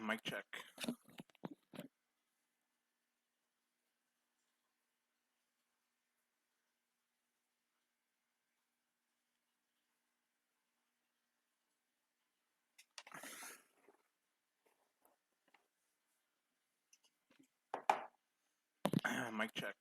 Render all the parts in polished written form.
Mic check. Mic check.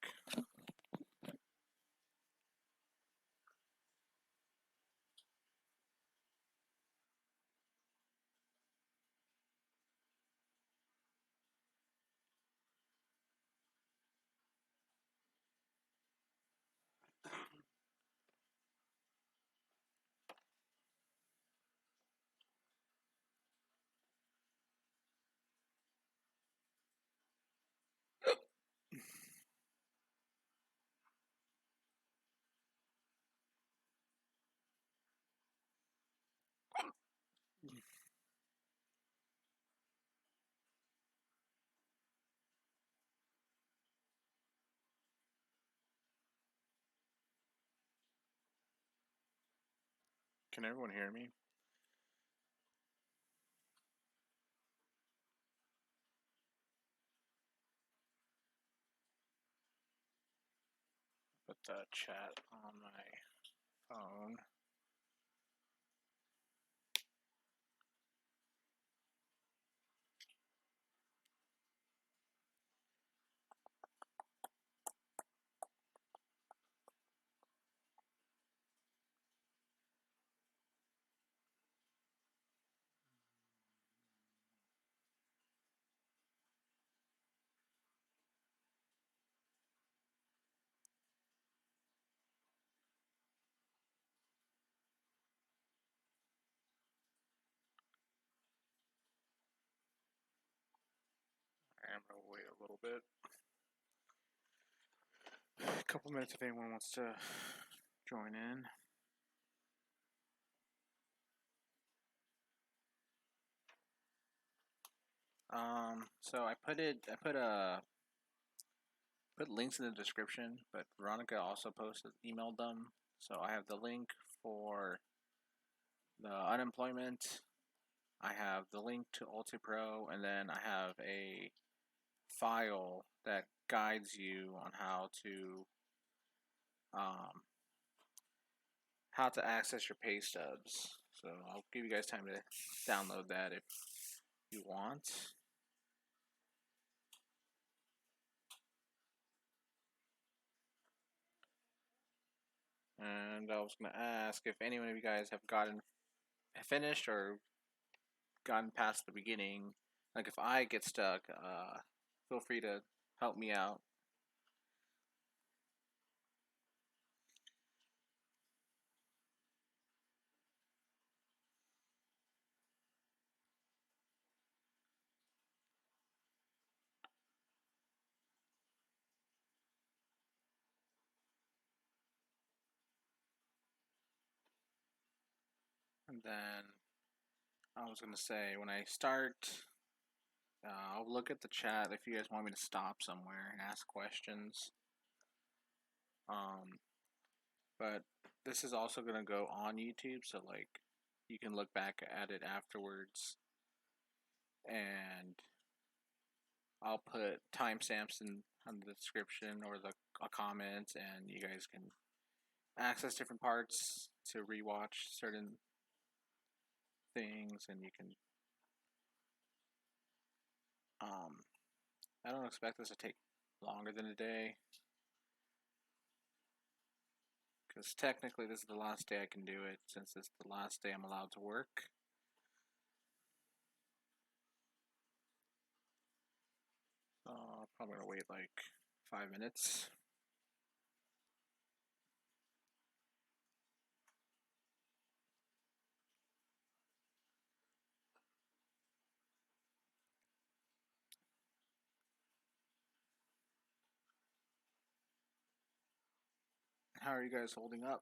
Can everyone hear me? Put the chat on my phone. I'm gonna wait a little bit. A couple minutes if anyone wants to join in. So I put links in the description, but Veronica also emailed them. So I have the link for the unemployment. I have the link to UltiPro, and then I have a file that guides you on how to access your pay stubs. So I'll give you guys time to download that if you want. And I was gonna ask if any one of you guys have finished or gotten past the beginning. Like if I get stuck, feel free to help me out. And then I was gonna say when I start, I'll look at the chat if you guys want me to stop somewhere and ask questions. But this is also gonna go on YouTube, so like you can look back at it afterwards, and I'll put timestamps in on the description or the comments, and you guys can access different parts to rewatch certain things, and you can. I don't expect this to take longer than a day, because technically this is the last day I can do it, since it's the last day I'm allowed to work. Probably gonna wait like 5 minutes. How are you guys holding up?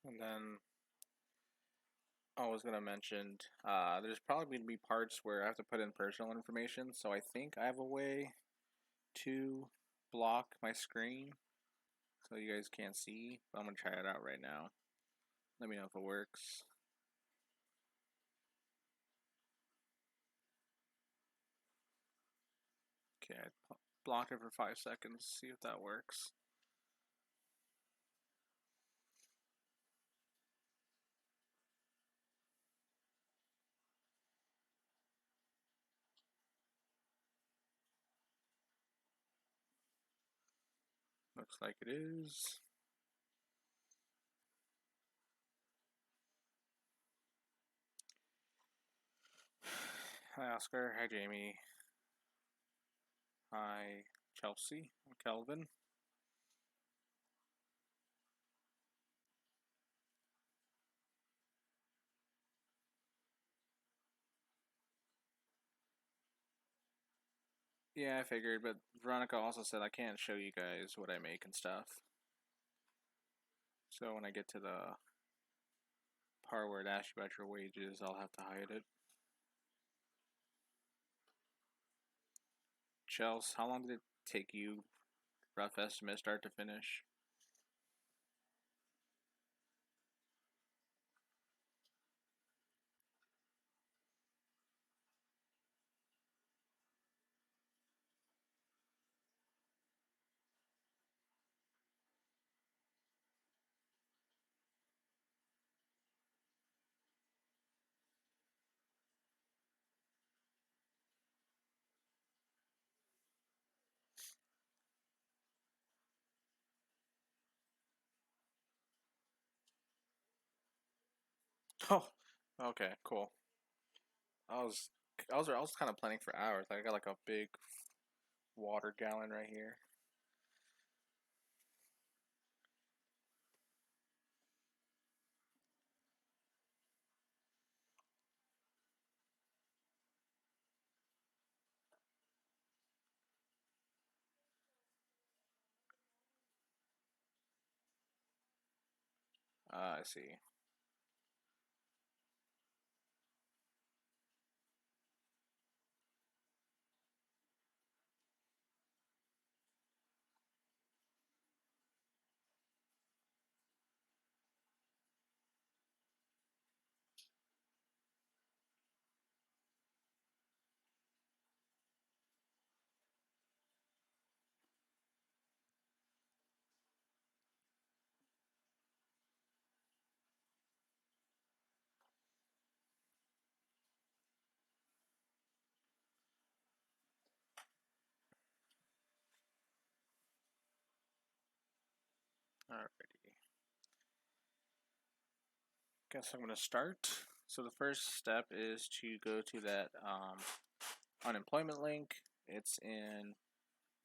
And then I was gonna mention, there's probably gonna be parts where I have to put in personal information. So I think I have a way to block my screen so you guys can't see. But I'm gonna try it out right now. Let me know if it works. Okay, I block it for 5 seconds. See if that works. Looks like it is. Hi Oscar. Hi Jamie. Hi Chelsea. Kelvin. Yeah, I figured, but Veronica also said I can't show you guys what I make and stuff. So when I get to the part where it asks you about your wages, I'll have to hide it. Chels, how long did it take you, rough estimate, start to finish? Oh, okay, cool. I was I was kind of planning for hours. Like, I got like a big water gallon right here. I see. Alrighty. Guess I'm gonna start. So the first step is to go to that unemployment link. It's in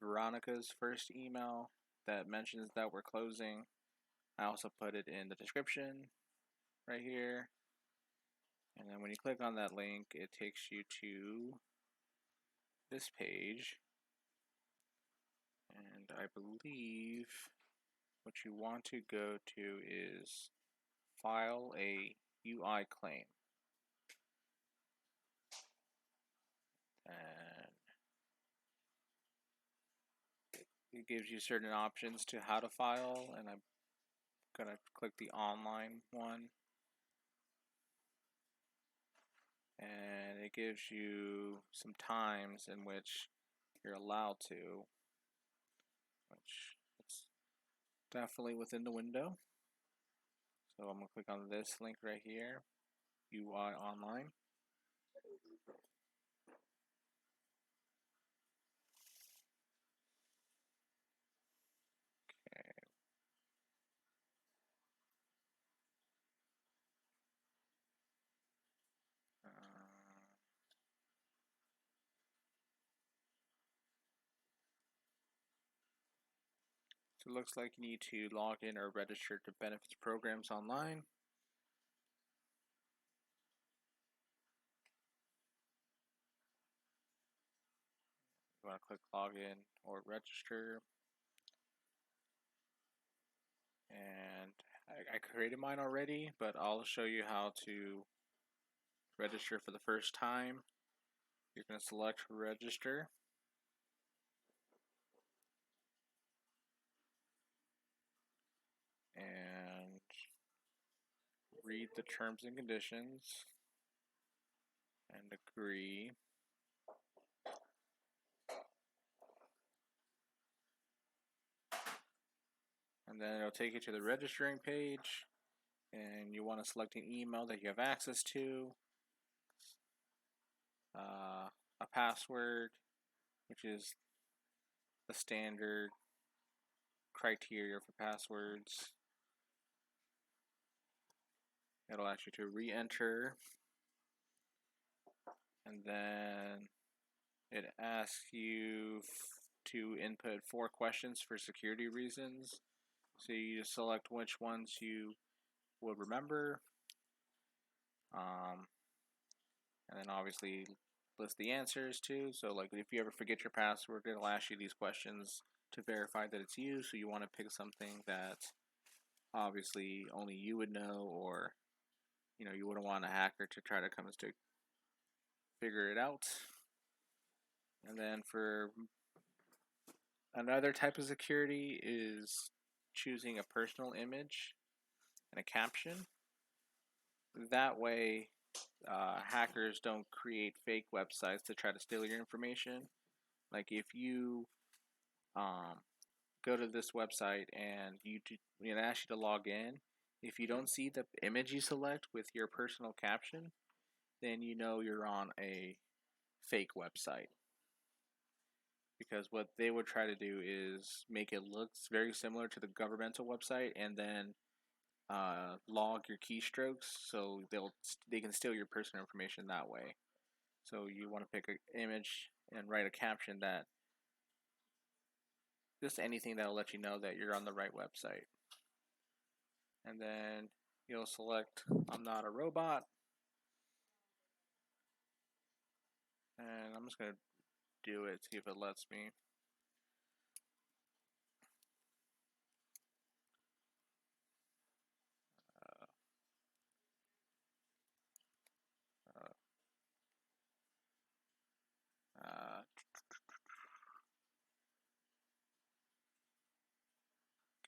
Veronica's first email that mentions that we're closing. I also put it in the description right here. And then when you click on that link, it takes you to this page. And I believe what you want to go to is file a UI claim. And it gives you certain options to how to file, and I'm gonna click the online one, and it gives you some times in which you're allowed to, which it's definitely within the window. So I'm gonna click on this link right here, UI online. Okay. So it looks like you need to log in or register to benefits programs online. You want to click login or register. And I created mine already, but I'll show you how to register for the first time. You're going to select register. And read the terms and conditions and agree. And then it'll take you to the registering page, and you want to select an email that you have access to, a password, which is the standard criteria for passwords. It'll ask you to re-enter, and then it asks you to input 4 questions for security reasons. So you just select which ones you would remember, and then obviously list the answers too. So like if you ever forget your password, it'll ask you these questions to verify that it's you. So you want to pick something that obviously only you would know, or you wouldn't want a hacker to try to come to figure it out. And then for another type of security is choosing a personal image and a caption. That way, hackers don't create fake websites to try to steal your information. Like if you go to this website and it asks you to log in, if you don't see the image you select with your personal caption, then you know you're on a fake website. Because what they would try to do is make it look very similar to the governmental website, and then log your keystrokes, so they can steal your personal information that way. So you want to pick an image and write a caption that just anything that'll let you know that you're on the right website. And then you'll select I'm not a robot, and I'm just gonna do it, see if it lets me.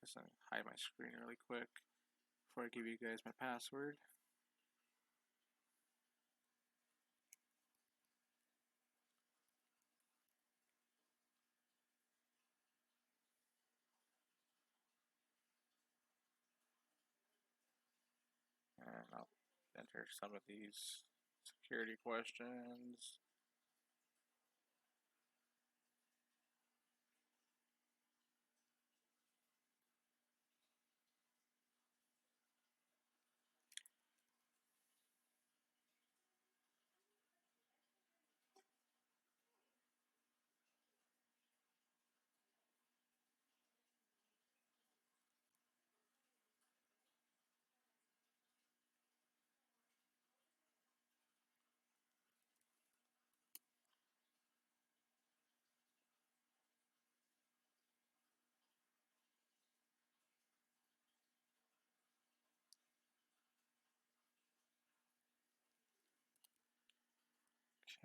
Guess I'll hide my screen really quick before I give you guys my password. And I'll enter some of these security questions.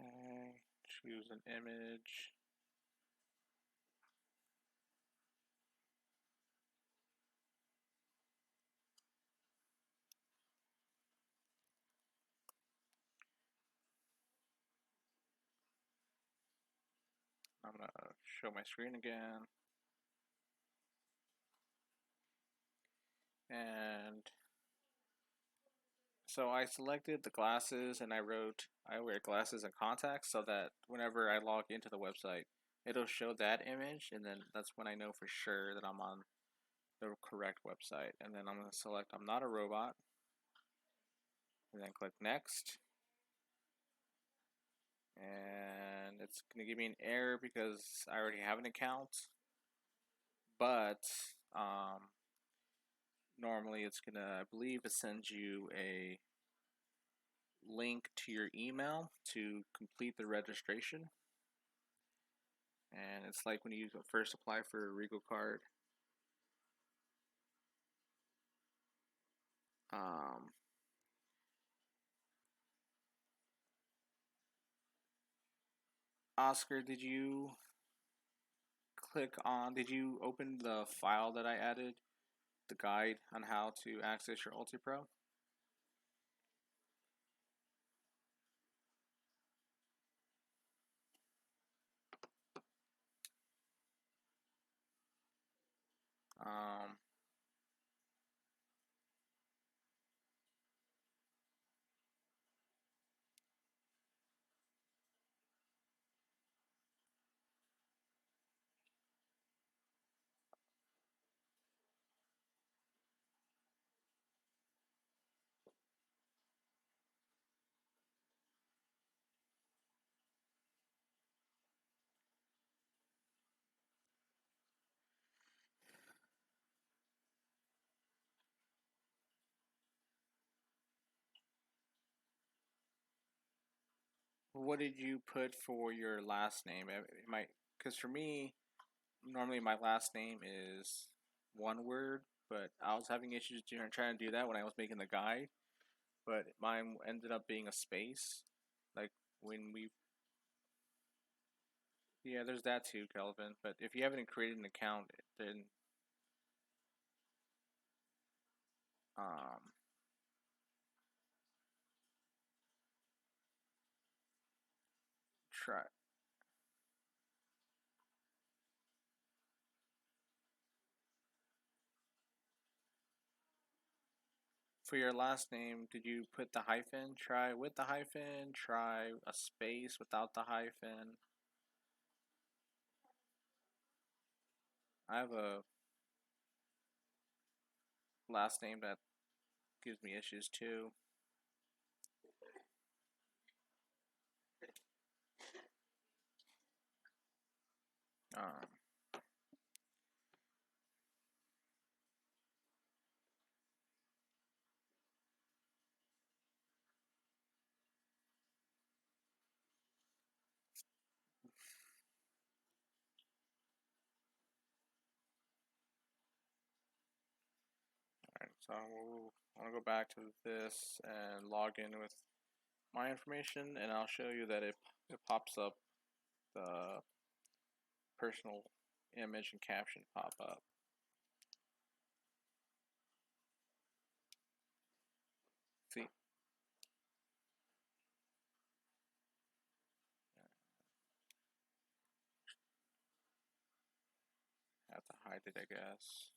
Okay, choose an image. I'm gonna show my screen again. And so I selected the glasses, and I wrote I wear glasses and contacts, so that whenever I log into the website, it'll show that image, and then that's when I know for sure that I'm on the correct website. And then I'm going to select I'm not a robot, and then click next. And it's going to give me an error because I already have an account, but normally it's going to, I believe it sends you a link to your email to complete the registration. And it's like when you first apply for a Regal card. Um, Oscar, did you open the file that I added, the guide on how to access your UltiPro? Um, what did you put for your last name? It might, because for me, normally my last name is one word, but I was having issues trying to do that when I was making the guide. But mine ended up being a space. Like when we, yeah, there's that too, Kelvin. But if you haven't created an account, then um, try for your last name. Did you put the hyphen? Try with the hyphen. Try a space without the hyphen. I have a last name that gives me issues too. Um, Alright, so I'm gonna go back to this and log in with my information, and I'll show you that it pops up the personal image and caption pop up. See, I have to hide it, I guess.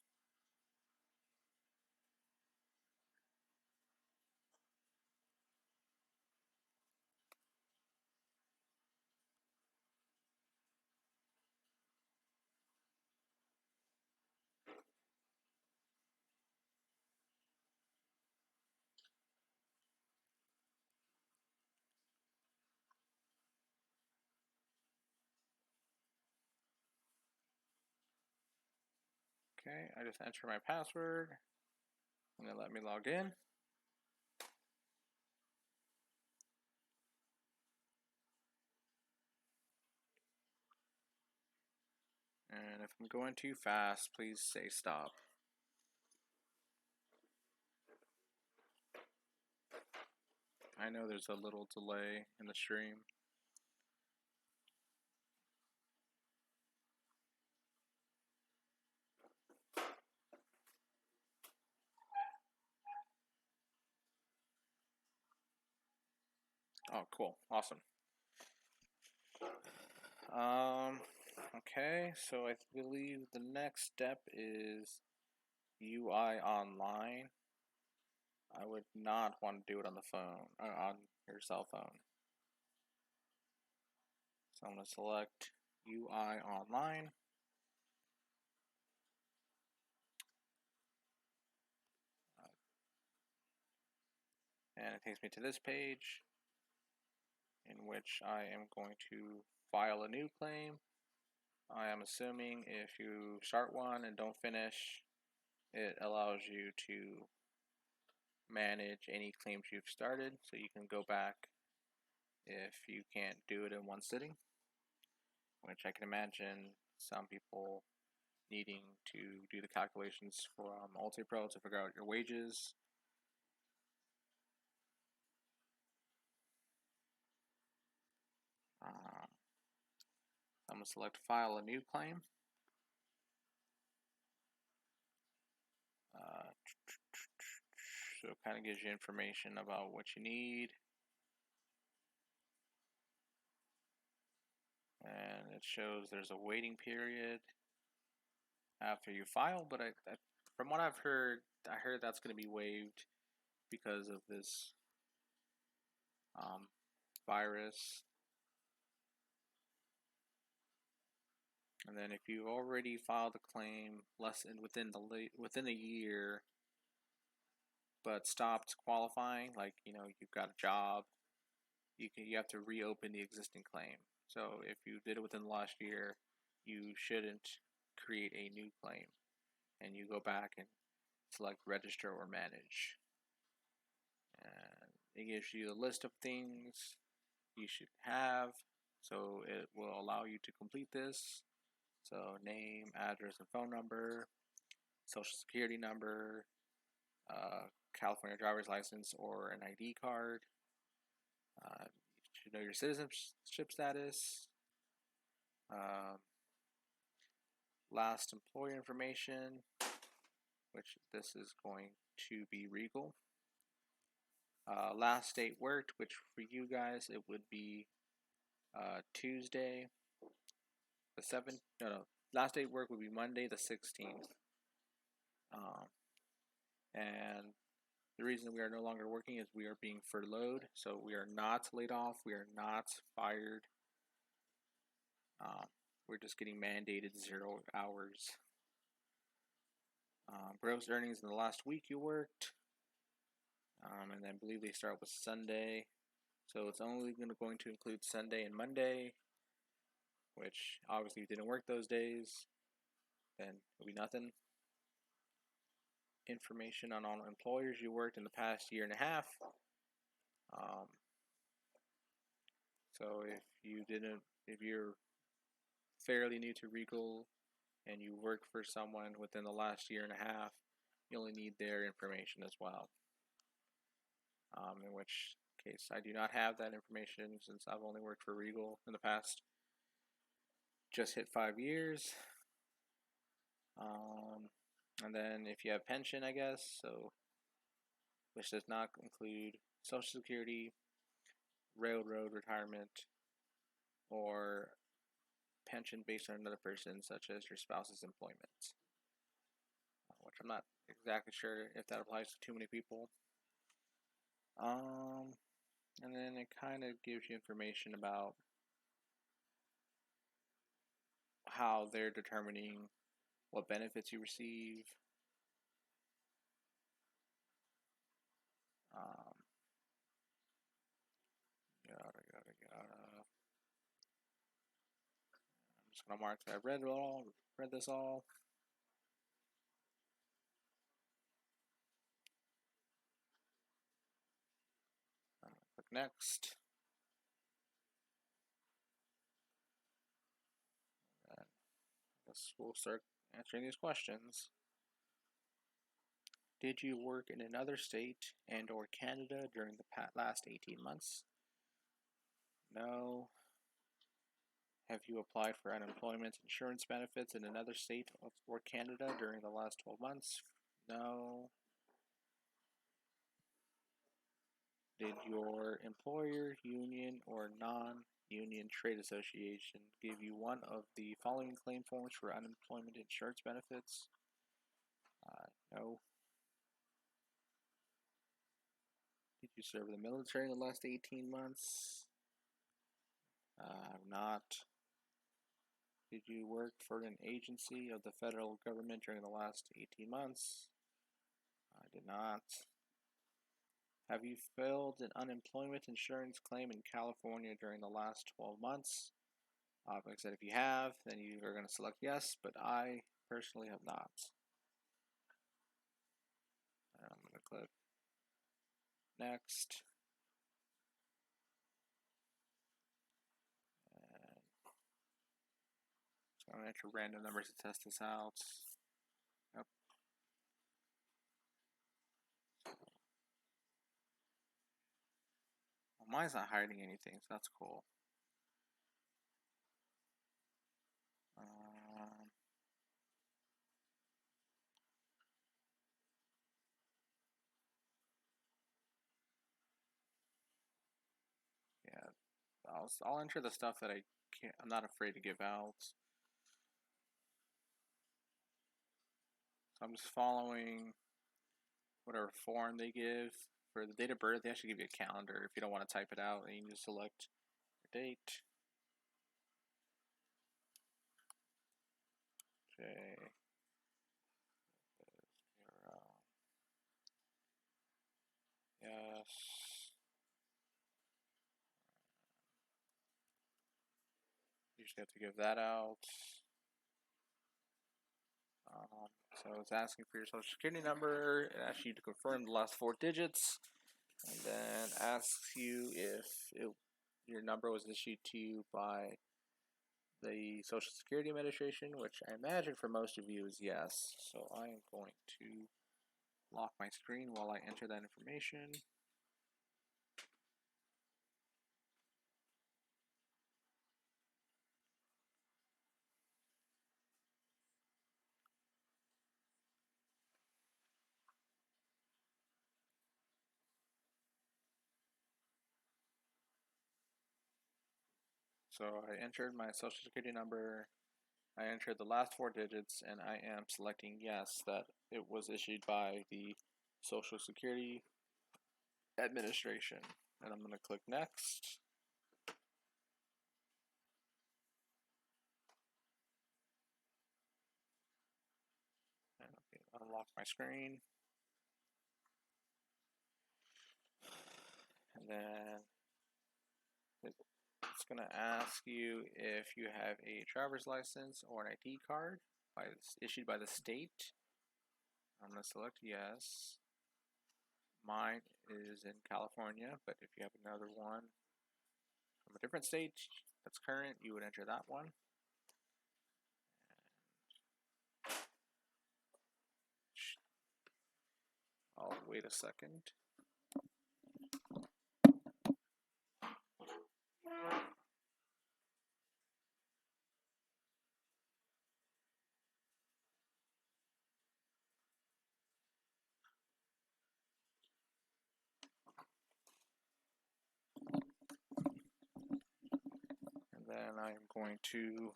Okay, I just enter my password, and then let me log in. And if I'm going too fast, please say stop. I know there's a little delay in the stream. Oh, cool. Awesome. Um, okay, so I believe the next step is UI online. I would not want to do it on the phone, on your cell phone. So I'm going to select UI online. And it takes me to this page in which I am going to file a new claim. I am assuming if you start one and don't finish, it allows you to manage any claims you've started, so you can go back if you can't do it in one sitting, which I can imagine some people needing to do the calculations from UltiPro to figure out your wages I'm going to select File a New Claim. So it kind of gives you information about what you need. And it shows there's a waiting period after you file, but from what I've heard, I heard that's going to be waived because of this virus. And then if you've already filed a claim within a year, but stopped qualifying, like you've got a job, you have to reopen the existing claim. So if you did it within the last year, you shouldn't create a new claim, and you go back and select register or manage. And it gives you a list of things you should have, so it will allow you to complete this. So name, address, and phone number, social security number, California driver's license or an ID card. You should know your citizenship status, last employer information, which this is going to be Regal. Last date worked, which for you guys it would be Tuesday the 7th. No, last date work would be Monday the 16th. And the reason we are no longer working is we are being furloughed, so we are not laid off, we are not fired. We're just getting mandated 0 hours. Gross earnings in the last week you worked, and then I believe they start with Sunday, so it's only going to include Sunday and Monday, which obviously if you didn't work those days, then it'll be nothing. Information on all employers you worked in the past year and a half. So if you're fairly new to Regal and you work for someone within the last year and a half, you only need their information as well. In which case I do not have that information since I've only worked for Regal in the past. Just hit 5 years. And then if you have pension, I guess, so which does not include Social Security, railroad retirement, or pension based on another person, such as your spouse's employment, which I'm not exactly sure if that applies to too many people. And then it kind of gives you information about how they're determining what benefits you receive. I'm just gonna mark that I've read this all. Click next. And I guess we'll start answering these questions. Did you work in another state and or Canada during the last 18 months? No. Have you applied for unemployment insurance benefits in another state or Canada during the last 12 months? No. Did your employer, union, or non-union trade association give you one of the following claim forms for unemployment insurance benefits? No. Did you serve in the military in the last 18 months? Not. Did you work for an agency of the federal government during the last 18 months? I did not. Have you filed an unemployment insurance claim in California during the last 12 months? Like I said, if you have, then you are going to select yes, but I personally have not. And I'm going to click next. And I'm going to enter random numbers to test this out. Yep. Well, mine's not hiding anything, so that's cool. I'll enter the stuff that I'm not afraid to give out. So I'm just following whatever form they give. For the date of birth, they actually give you a calendar. If you don't want to type it out, then you can just select your date. Okay. Yes. You just have to give that out. So it's asking for your social security number. It asks you to confirm the last 4 digits, and then asks you if your number was issued to you by the Social Security Administration, which I imagine for most of you is yes. So I am going to lock my screen while I enter that information. So I entered my Social Security number, I entered the last 4 digits, and I am selecting yes that it was issued by the Social Security Administration. And I'm going to click next. And unlock my screen. And then it's going to ask you if you have a driver's license or an ID card issued by the state. I'm going to select yes. Mine is in California, but if you have another one from a different state that's current, you would enter that one. I'll wait a second. And then I'm going to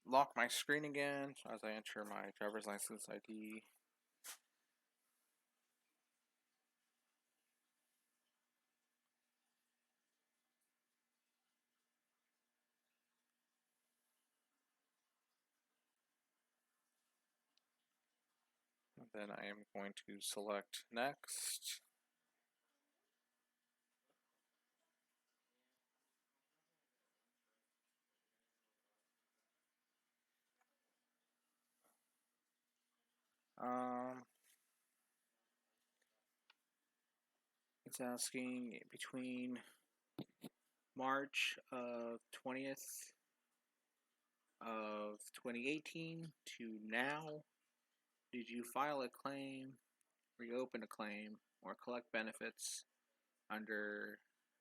lock my screen again as I enter my driver's license ID. And then I am going to select next. It's asking between March of 20th of 2018 to now, did you file a claim, reopen a claim, or collect benefits under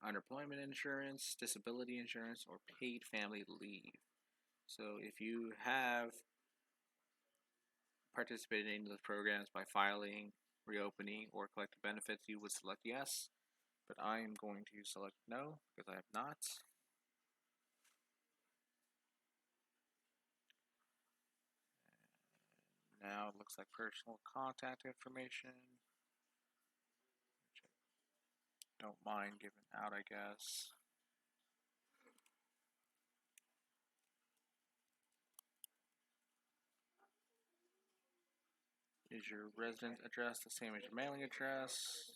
unemployment insurance, disability insurance, or paid family leave? So if you have participated in those programs by filing, reopening, or collecting benefits, you would select yes. But I am going to select no because I have not. Now it looks like personal contact information, which I don't mind giving out, I guess. Is your residence address the same as your mailing address?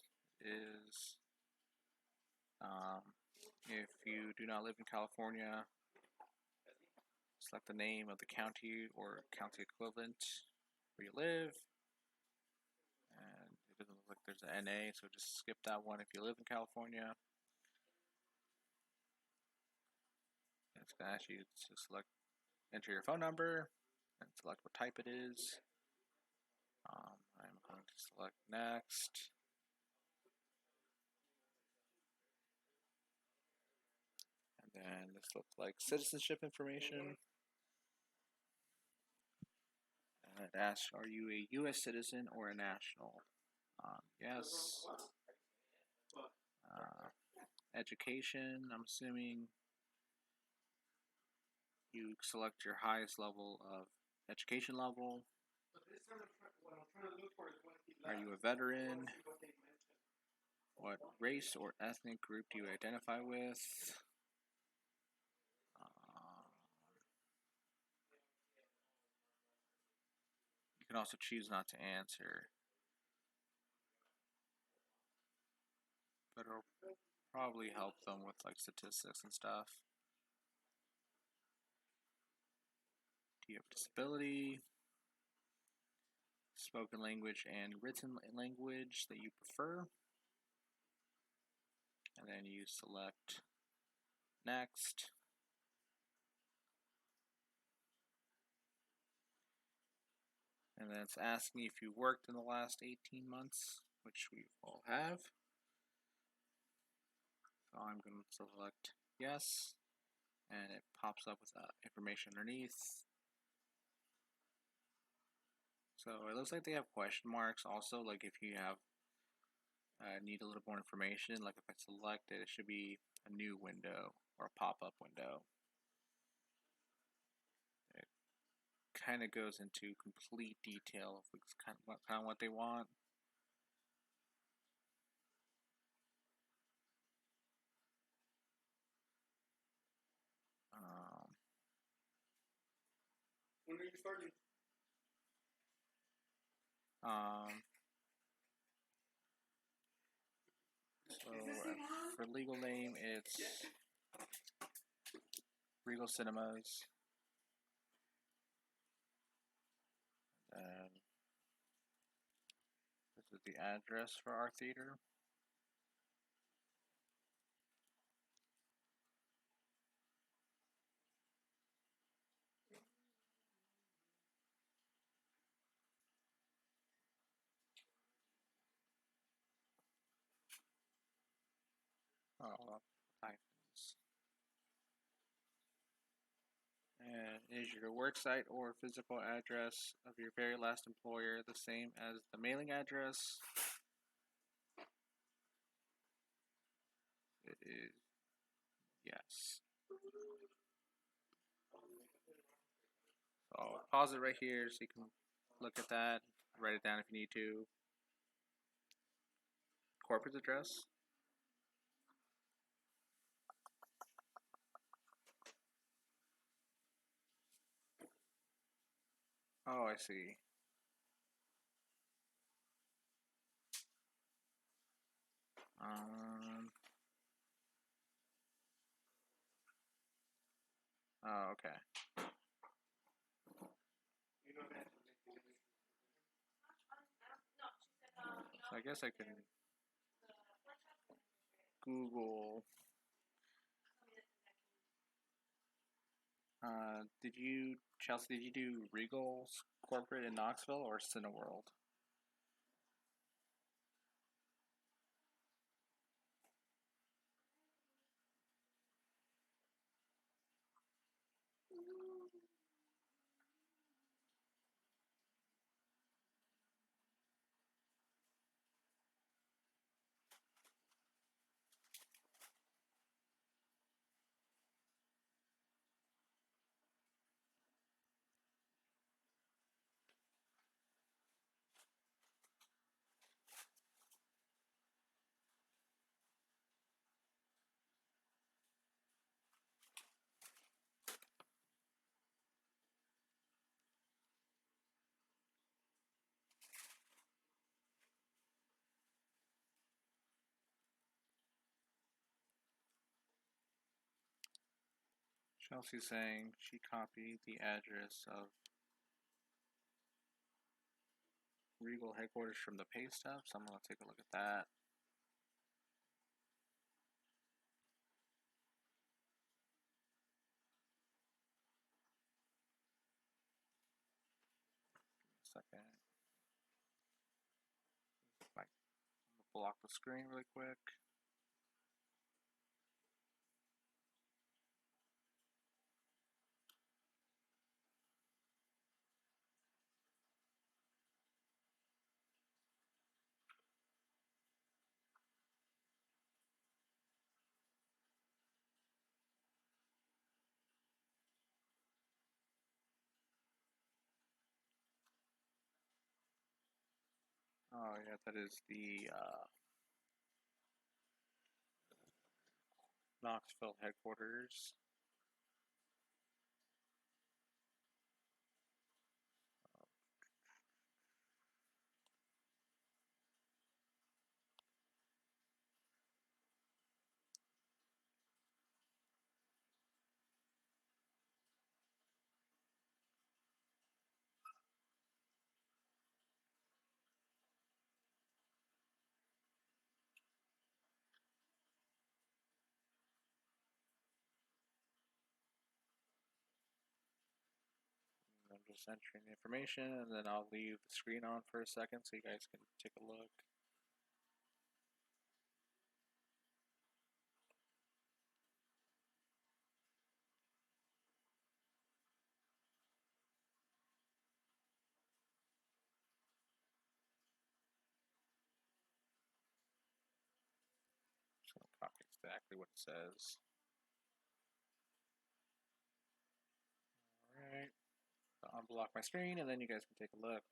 If you do not live in California, select the name of the county or county equivalent where you live. And it doesn't look like there's an NA, so just skip that one if you live in California. And it's going to ask you to enter your phone number and select what type it is. I'm going to select next. And then this looks like citizenship information. And it asks, are you a U.S. citizen or a national? Yes. education. I'm assuming you select your highest level of education level. Are you a veteran? What race or ethnic group do you identify with? You can also choose not to answer, but it'll probably help them with like statistics and stuff. Do you have a disability? Spoken language and written language that you prefer? And then you select next. And then it's asking if you worked in the last 18 months, which we all have. So I'm going to select yes, and it pops up with information underneath. So it looks like they have question marks also, like if you have need a little more information, like if I select it, it should be a new window or a pop-up window. It kind of goes into complete detail of kind of what they want. When are you starting? So for legal name, it's Regal Cinemas. And this is the address for our theater. Oh, hyphens. And is your work site or physical address of your very last employer the same as the mailing address? It is yes. So I'll pause it right here so you can look at that, write it down if you need to. Corporate address. Oh, I see. Oh, okay. So I guess I can Google. Chelsea, did you do Regal's corporate in Knoxville or Cineworld? Chelsea's saying she copied the address of Regal headquarters from the pay stub, so I'm going to take a look at that. Second. Like, block the screen really quick. Oh yeah, that is the Knoxville headquarters. I'm just entering the information, and then I'll leave the screen on for a second so you guys can take a look. Just gonna copy exactly what it says. Alright. I'll unblock my screen, and then you guys can take a look.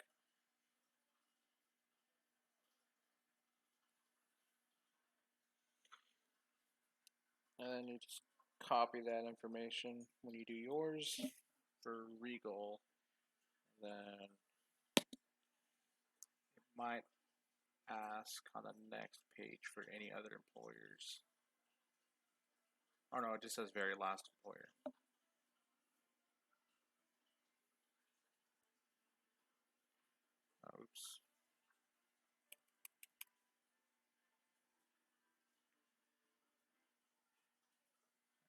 And then you just copy that information when you do yours for Regal. Then it might ask on the next page for any other employers. Oh no, it just says very last employer. Oops.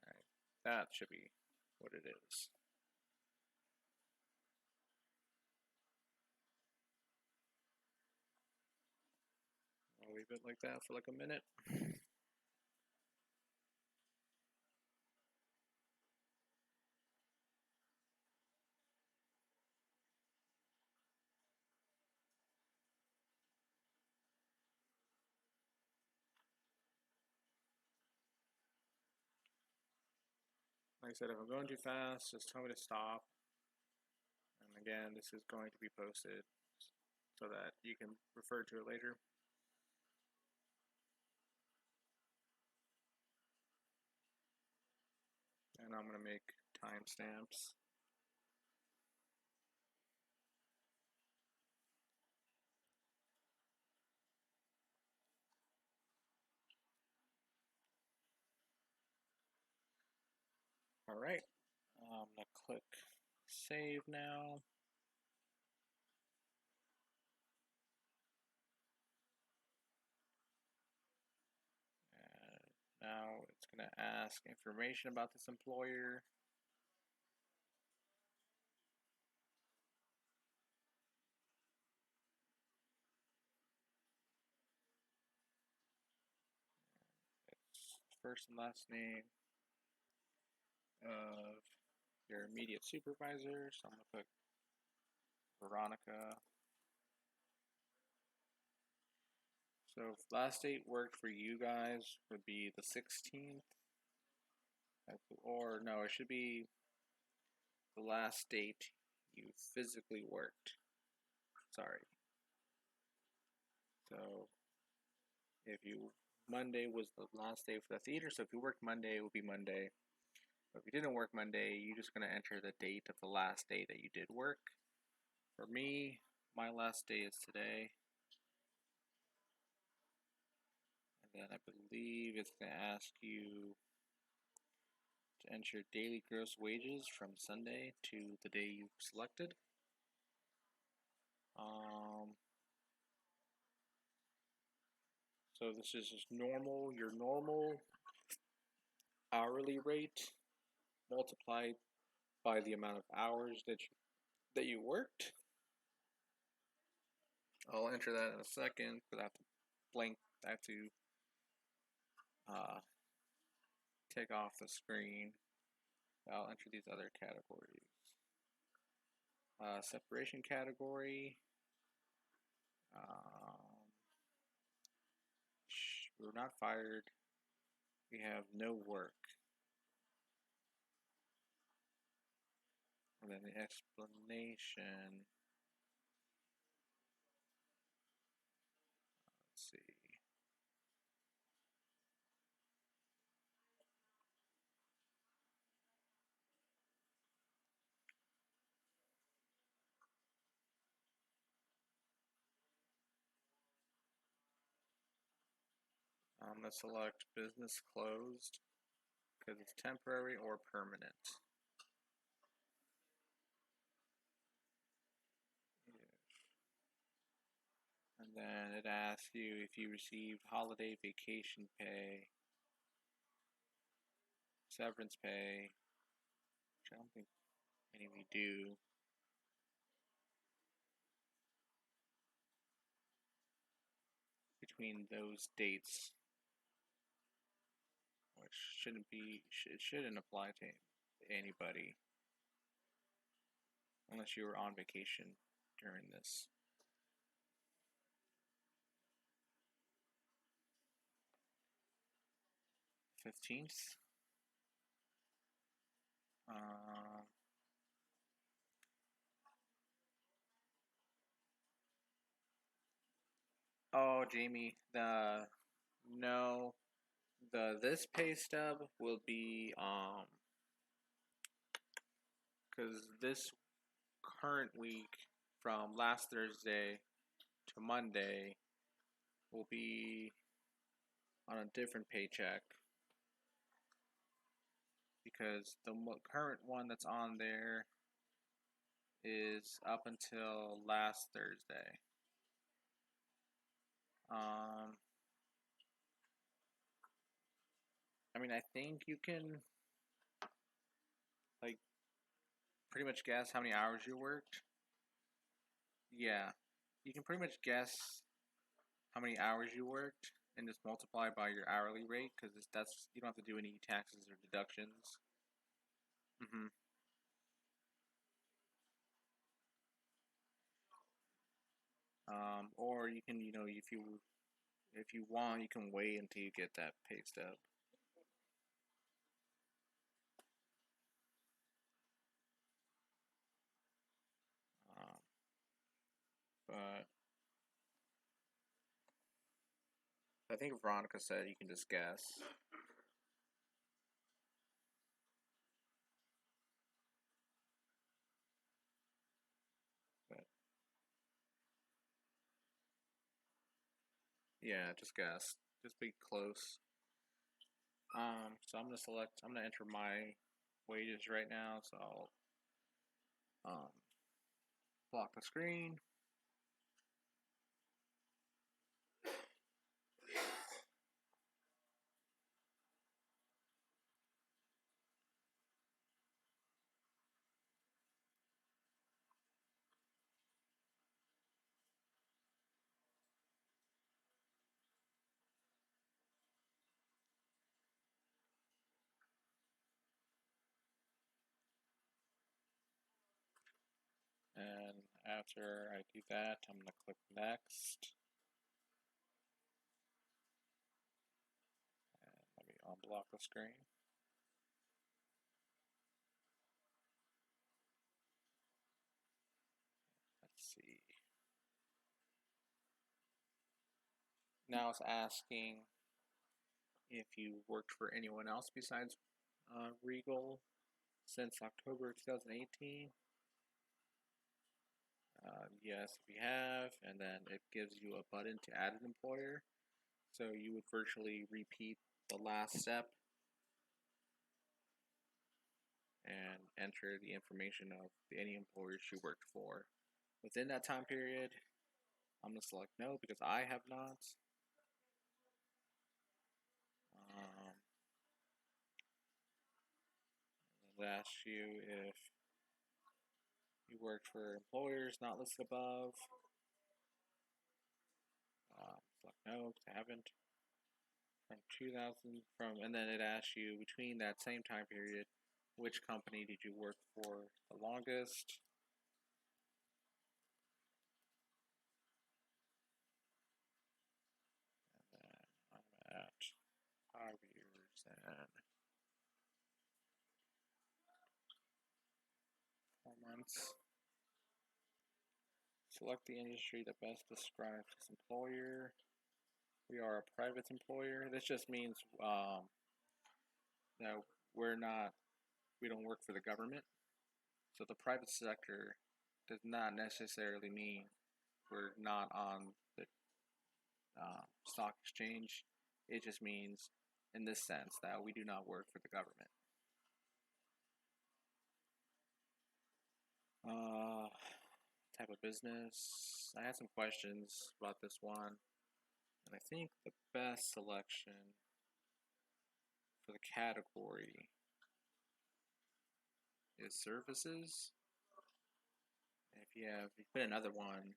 Alright, that should be what it is. I'll leave it like that for like a minute. Like I said, if I'm going too fast, just tell me to stop. And again, this is going to be posted so that you can refer to it later. And I'm going to make timestamps. Alright, I'm going to click save now. And now it's going to ask information about this employer. It's first and last name of your immediate supervisor. So I'm going to put Veronica. So last date worked for you guys would be the 16th. Or no, it should be the last date you physically worked. Sorry. So if you Monday was the last day for the theater, so if you worked Monday, it would be Monday. But if you didn't work Monday, you're just gonna enter the date of the last day that you did work. For me, my last day is today. And then I believe it's gonna ask you to enter daily gross wages from Sunday to the day you selected. So this is just normal, your normal hourly rate multiplied by the amount of hours that you worked. I'll enter that in a second, but I have to take off the screen. I'll enter these other categories. Separation category. We're not fired. We have no work. And then the explanation. I'm going to select business closed because it's temporary or permanent. And then it asks you if you received holiday vacation pay, severance pay, which I don't think any of you do. Between those dates, which it shouldn't apply to anybody unless you were on vacation during this. $15th. Oh, Jamie, no, this pay stub will be because this current week from last Thursday to Monday will be on a different paycheck because the current one that's on there is up until last Thursday. I mean, I think you can like pretty much guess how many hours you worked. Yeah, you can pretty much guess how many hours you worked and just multiply by your hourly rate because that's you don't have to do any taxes or deductions. Mm-hmm. Or you can, if you want, you can wait until you get that pay stub. Um, but I think Veronica said you can just guess. But yeah, just guess. Just be close. So I'm gonna enter my wages right now. So I'll block the screen. And after I do that, I'm gonna click next. And let me unblock the screen. Let's see. Now it's asking if you worked for anyone else besides Regal since October 2018. Yes, if you have, and then it gives you a button to add an employer. So you would virtually repeat the last step and enter the information of any employers you worked for. Within that time period, I'm going to select no because I have not. It asks you if you worked for employers not listed above. Select no because I haven't. From 2000, and then it asks you between that same time period, which company did you work for the longest? And then I'm at 5 years and 4 months. Select the industry that best describes this employer. We are a private employer. This just means that we don't work for the government. So the private sector does not necessarily mean we're not on the stock exchange. It just means, in this sense, that we do not work for the government. Type of business. I had some questions about this one, and I think the best selection for the category is services. And if you put another one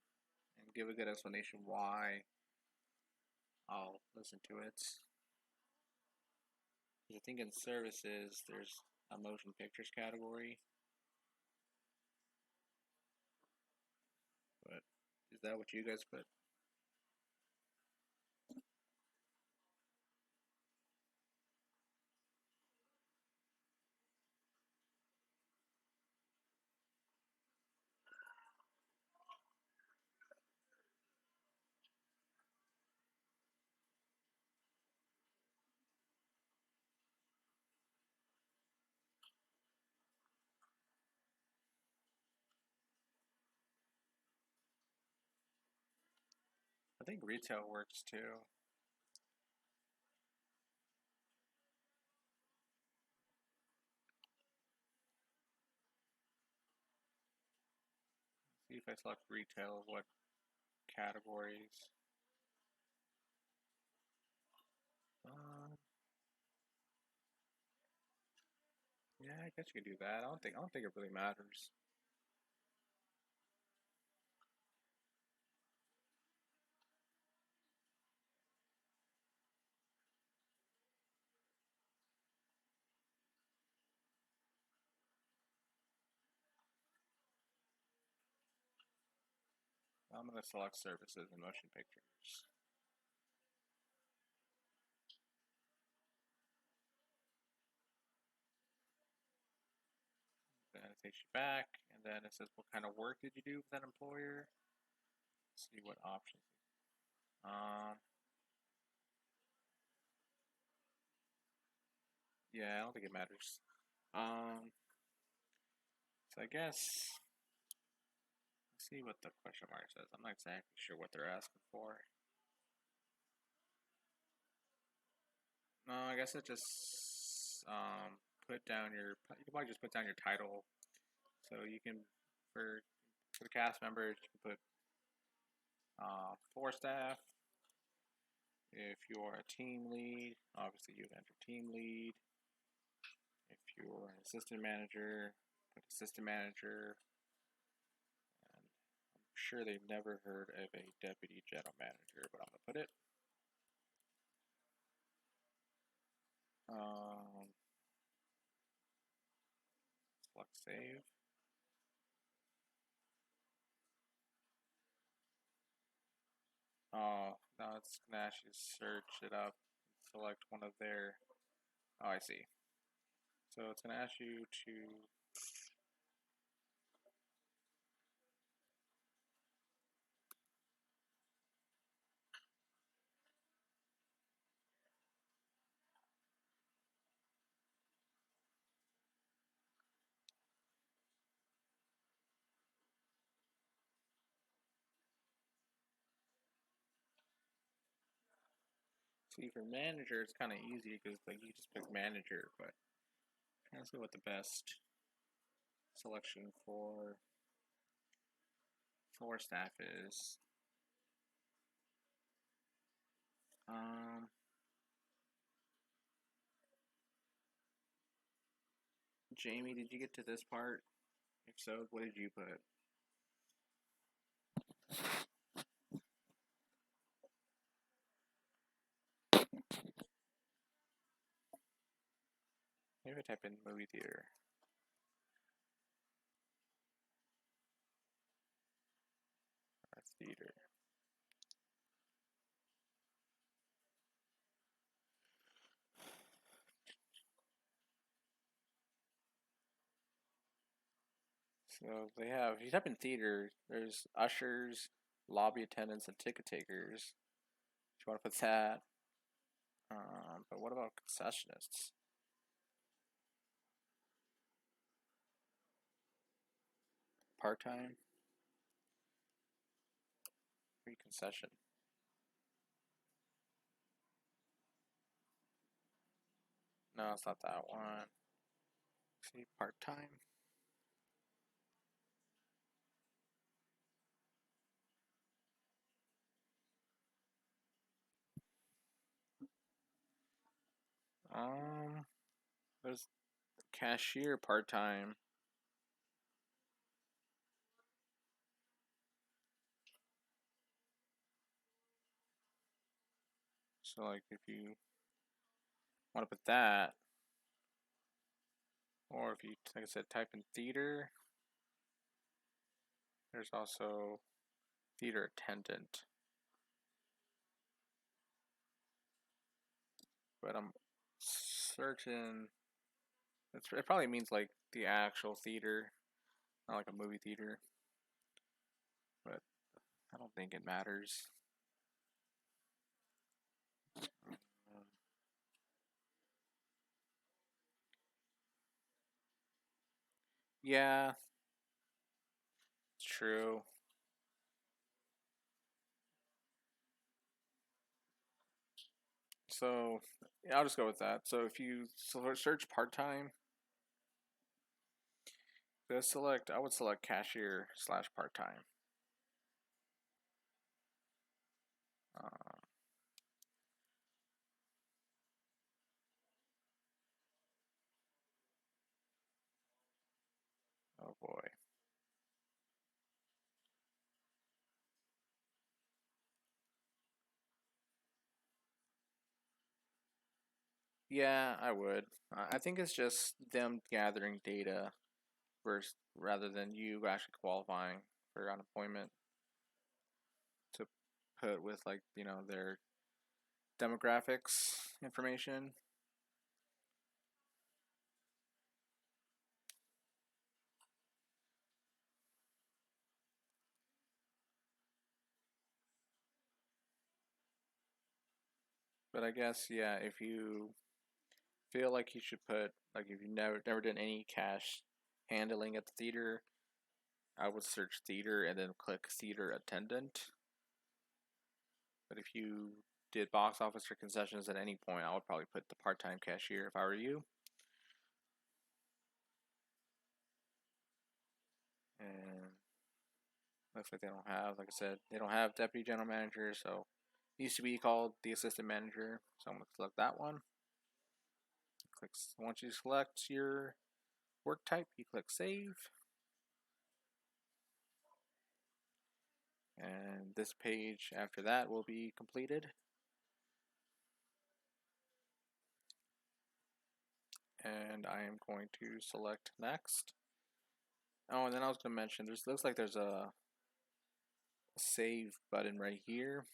and give a good explanation why, I'll listen to it. Because I think in services, there's a motion pictures category. But is that what you guys put? I think retail works too. See if I select retail, what categories? Um, yeah, I guess you can do that. I don't think it really matters. I'm gonna select services and motion pictures. Then it takes you back, and then it says what kind of work did you do with that employer? Let's see what options. Um, yeah, I don't think it matters. So I guess let's see what the question mark says. I'm not exactly sure what they're asking for. No, I guess it just put down your. You can probably just put down your title. So you can for the cast members, you can put floor staff. If you're a team lead, obviously you enter team lead. If you're an assistant manager, put assistant manager. And I'm sure they've never heard of a deputy general manager, but I'm gonna put it. Um, select save. Oh, now it's gonna actually search it up, select one of their. Oh, I see. So it's gonna ask you to see for manager. It's kind of easy because like you just pick manager, but trying to see what the best selection for floor staff is. Um, Jamie, did you get to this part? If so, what did you put? Maybe I type in movie theater. That's theater. So they have, if you type in theater, there's ushers, lobby attendants, and ticket takers. If you want to put that. But what about concessionists? Part time? Free concession. No, it's not that one. See, part-time. There's cashier part-time. So like if you want to put that, or if you, like I said, type in theater, there's also theater attendant. But I'm certain it probably means like the actual theater, not like a movie theater. But I don't think it matters. Yeah, it's true. So yeah, I'll just go with that. So if you search part time, I would select cashier slash part time. Uh, oh boy. Yeah, I would. I think it's just them gathering data first rather than you actually qualifying for unemployment to put with like, their demographics information. But I guess yeah, if you feel like you should put like if you never did any cash handling at the theater, I would search theater and then click theater attendant. But if you did box office or concessions at any point, I would probably put the part-time cashier if I were you. And looks like they don't have, like I said, they don't have deputy general manager, so it used to be called the assistant manager. So I'm gonna select that one. Click once you select your work type, you click save, and this page after that will be completed. And I am going to select next. Oh, and then I was going to mention, looks like there's a save button right here.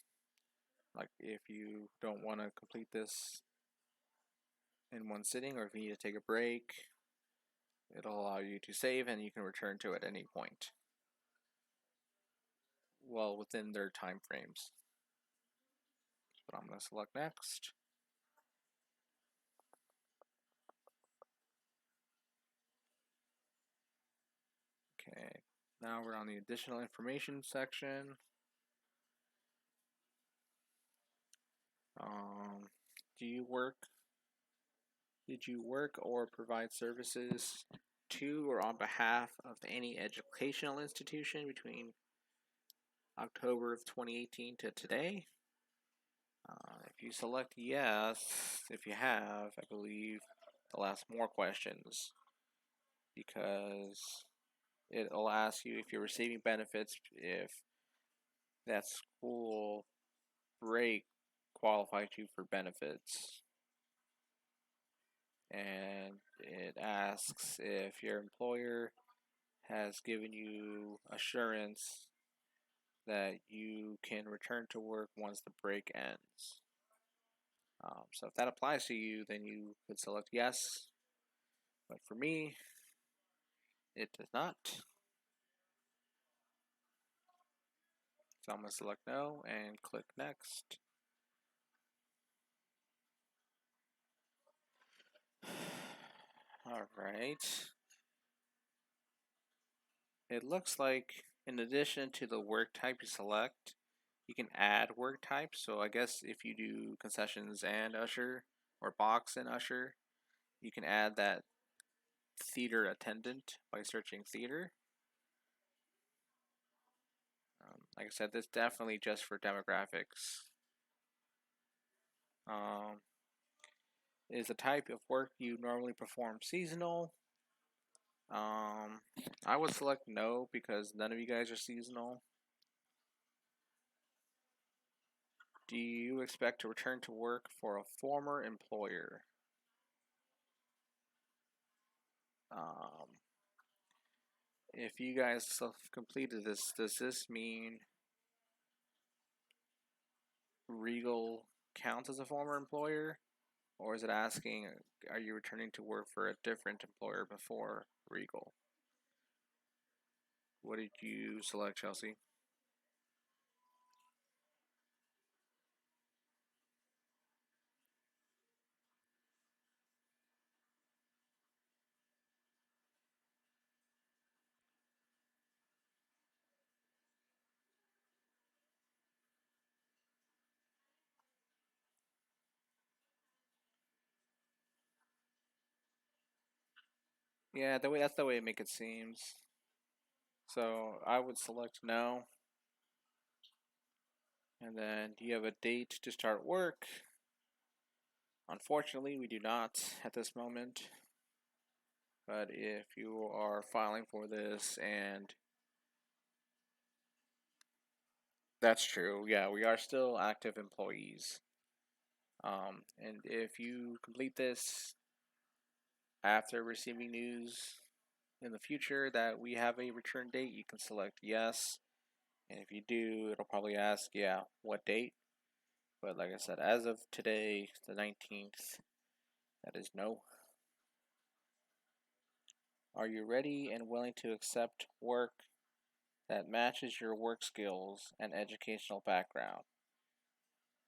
Like if you don't want to complete this in one sitting, or if you need to take a break, it'll allow you to save and you can return to it at any point. Well, within their time frames. But I'm going to select next. Okay, now we're on the additional information section. Um, do you work? Did you work or provide services to or on behalf of any educational institution between October of 2018 to today? If you select yes, if you have, I believe it'll ask more questions because it'll ask you if you're receiving benefits, if that school break qualifies you for benefits. And it asks if your employer has given you assurance that you can return to work once the break ends. So if that applies to you, then you could select yes. But for me, it does not. So I'm going to select no and click next. All right. It looks like in addition to the work type you select, you can add work types. So I guess if you do concessions and usher or box and usher, you can add that theater attendant by searching theater. Like I said, this is definitely just for demographics. Is the type of work you normally perform seasonal? I would select no because none of you guys are seasonal. Do you expect to return to work for a former employer? Um, if you guys completed this, does this mean Regal counts as a former employer? Or is it asking, are you returning to work for a different employer before Regal? What did you select, Chelsea? Yeah, that's the way it make it seems. So I would select no. And then do you have a date to start work? Unfortunately, we do not at this moment. But if you are filing for this and that's true, yeah, we are still active employees. And if you complete this after receiving news in the future that we have a return date, you can select yes. And if you do, it'll probably ask, yeah, what date? But like I said, as of today, the 19th, that is no. Are you ready and willing to accept work that matches your work skills and educational background?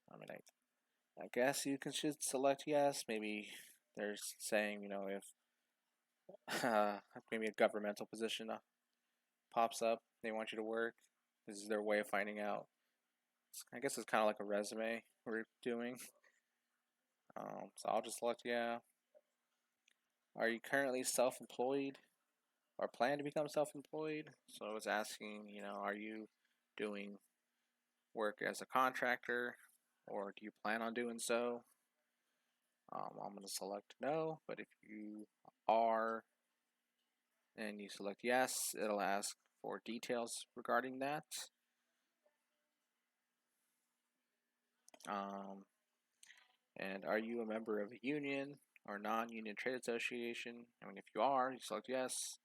I mean, I guess you can should select yes. Maybe they're saying, if maybe a governmental position pops up, they want you to work. This is their way of finding out. I guess it's kind of like a resume we're doing. So I'll just select yeah. Are you currently self-employed or plan to become self-employed? So it's asking, are you doing work as a contractor or do you plan on doing so? I'm going to select no, but if you are and you select yes, it'll ask for details regarding that. Um, and are you a member of a union or non-union trade association? I mean, if you are, you select yes,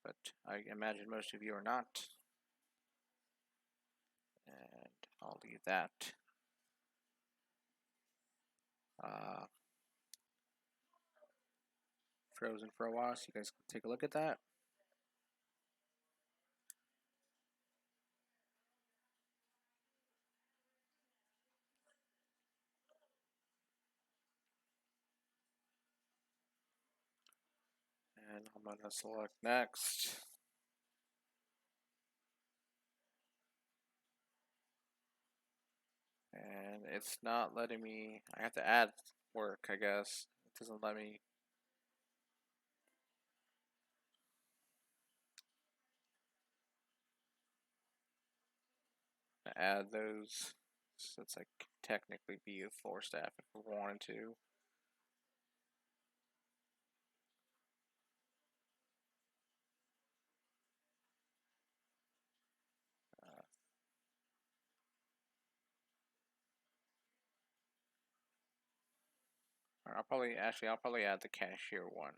but I imagine most of you are not. And I'll leave that uh, frozen for a while so you guys can take a look at that. And I'm going to select next. And it's not letting me, I have to add work, I guess. It doesn't let me add those since I could technically be a floor staff if we wanted to. Uh, I'll probably add the cashier one.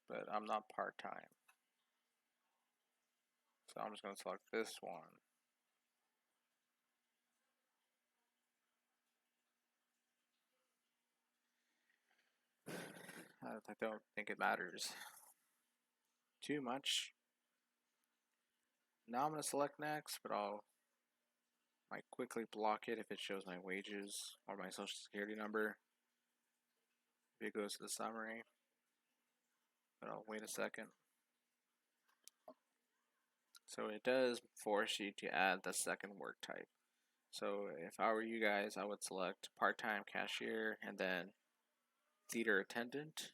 But I'm not part-time. So I'm just going to select this one. I don't think it matters too much. Now I'm going to select next, but I'll might quickly block it if it shows my wages or my social security number. If it goes to the summary, but I'll wait a second. So it does force you to add the second work type. So if I were you guys, I would select part-time cashier and then theater attendant.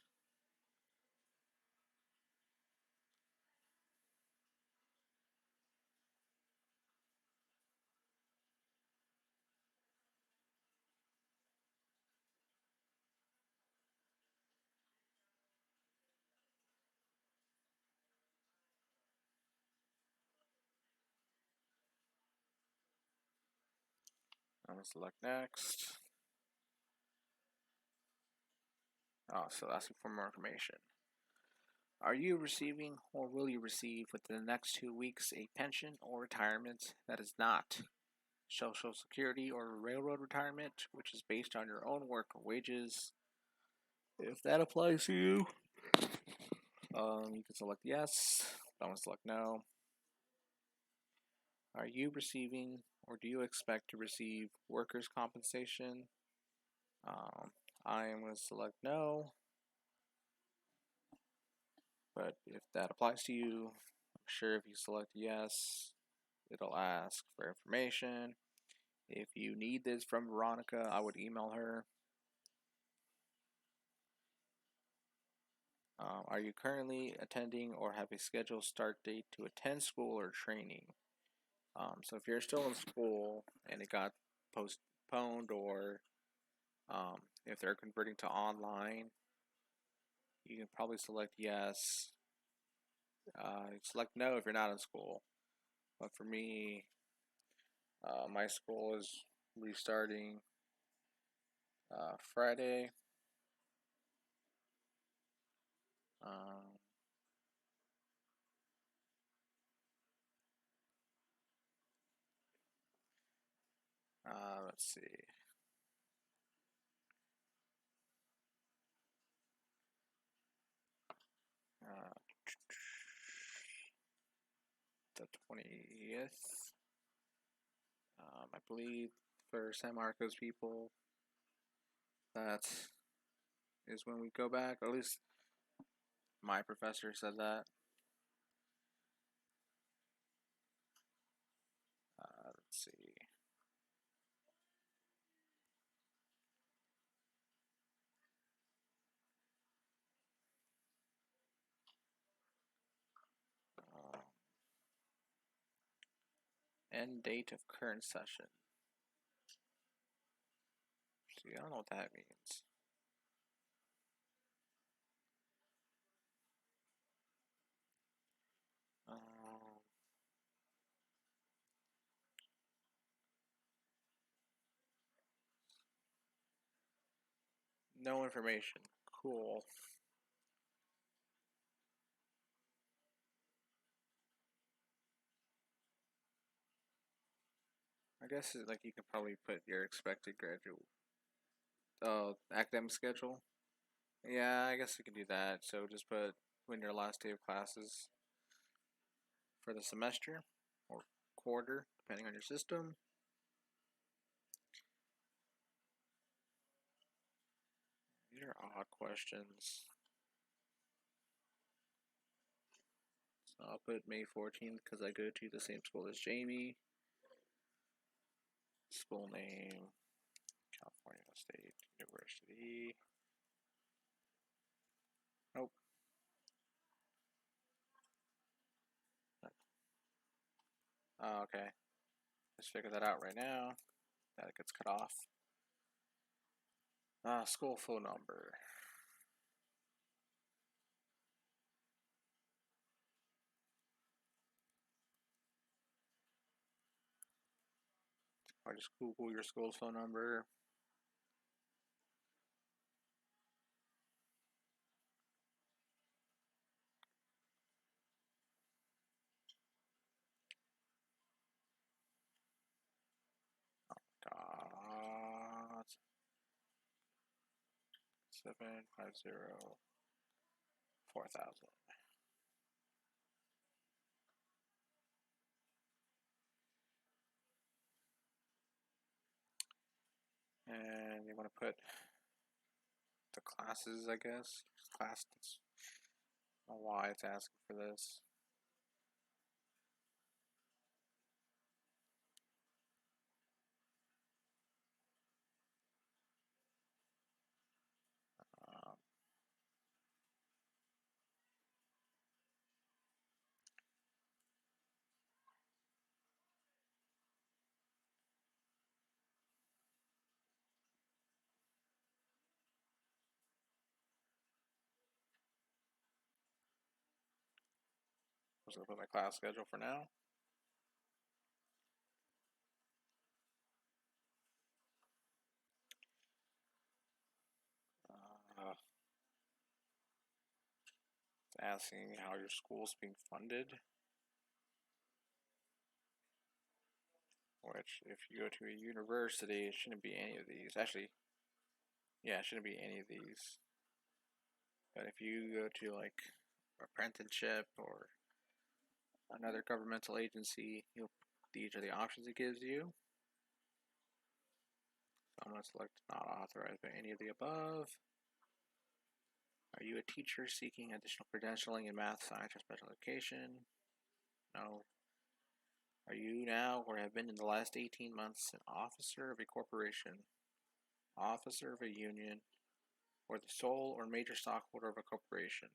I'm gonna select next. Oh, so asking for more information. Are you receiving or will you receive within the next 2 weeks a pension or retirement that is not Social Security or railroad retirement, which is based on your own work or wages? If that applies to you, you can select yes. I'm gonna select no. Are you receiving or do you expect to receive workers' compensation? Um, I am going to select no, but if that applies to you, I'm sure if you select yes, it'll ask for information. If you need this from Veronica, I would email her. Are you currently attending or have a scheduled start date to attend school or training? So if you're still in school and it got postponed, or if they're converting to online, you can probably select yes. Select no if you're not in school. But for me, my school is restarting Friday. Um, let's see. Uh, the 20th. I believe for San Marcos people, that is when we go back. Or at least my professor said that. Let's see. Um, End date of current session. See, I don't know what that means. No information. Cool. I guess like you can probably put your expected graduate academic schedule. Yeah, I guess you can do that. So just put when your last day of classes for the semester or quarter, depending on your system. These are odd questions. So I'll put May 14th because I go to the same school as Jamie. School name, California State University. Nope. Oh, okay. Let's figure that out right now. That gets cut off. School phone number. Or just Google your school's phone number. God. 750-4000. And you want to put the classes, I guess. Class. I don't know why it's asking for this. just gonna put my class schedule for now. It's asking how your school's being funded. Which, if you go to a university, it shouldn't be any of these. Actually, yeah, it shouldn't be any of these. But if you go to like apprenticeship or another governmental agency, these are the options it gives you. So I'm going to select not authorized by any of the above. Are you a teacher seeking additional credentialing in math, science, or special education? No. Are you now or have been in the last 18 months an officer of a corporation, officer of a union, or the sole or major stockholder of a corporation?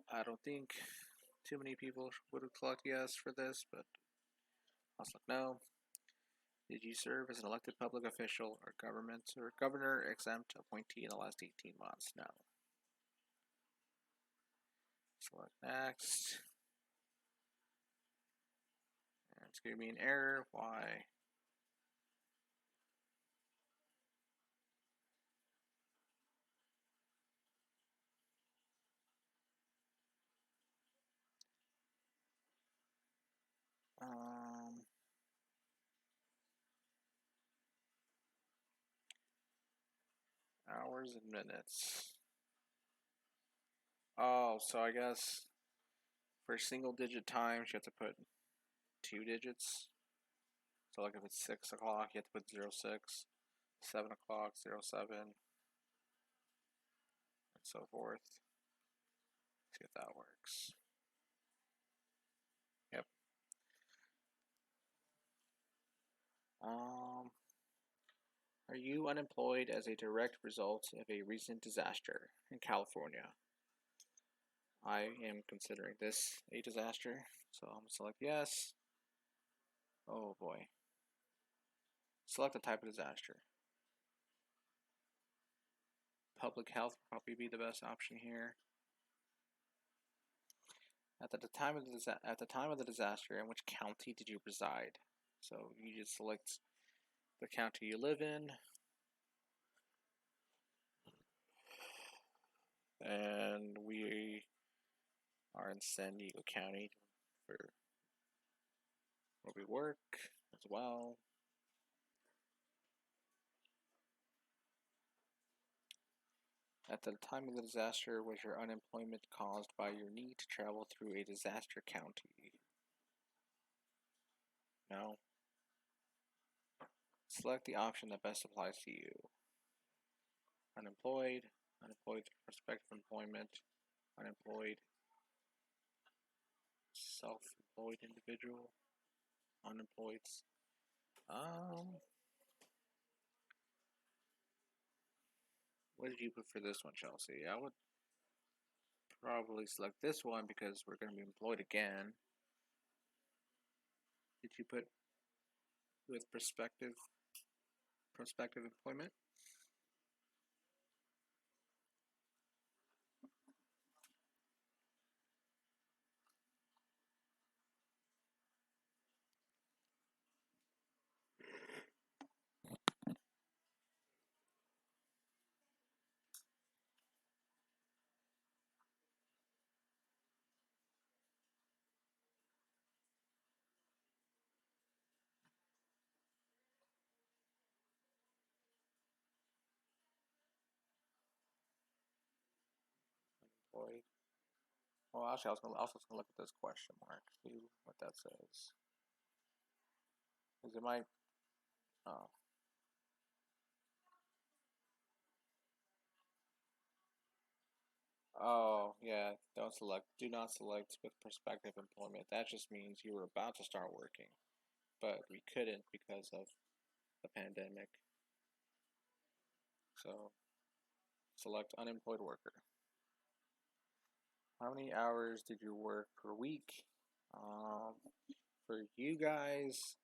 I don't think too many people would have clicked yes for this, but I'll select no. Did you serve as an elected public official or governor exempt appointee in the last 18 months? No. Select next. And it's giving me an error. Why? Hours and minutes. Oh, so I guess for single digit times you have to put 2 digits. So like if it's 6 o'clock, you have to put 06, 7 o'clock, 07, and so forth. See if that works. Yep. Are you unemployed as a direct result of a recent disaster in California? I am considering this a disaster, so I'm going to select yes. Oh boy. Select the type of disaster. Public health would probably be the best option here. At the time of the disaster, in which county did you reside? So you just select the county you live in, and we are in San Diego County for where we work as well. At the time of the disaster, was your unemployment caused by your need to travel through a disaster county? No. Select the option that best applies to you. Unemployed, unemployed prospective employment, unemployed, self-employed individual, unemployed. What did you put for this one, Chelsea? I would probably select this one because we're going to be employed again. Did you put with prospective employment? Employed. Well, actually, I was also gonna look at this question mark, see what that says. Because it might. Oh. Oh, yeah. Don't select. Do not select with prospective employment. That just means you were about to start working, but we couldn't because of the pandemic. So, select unemployed worker. How many hours did you work per week? Um, for you guys,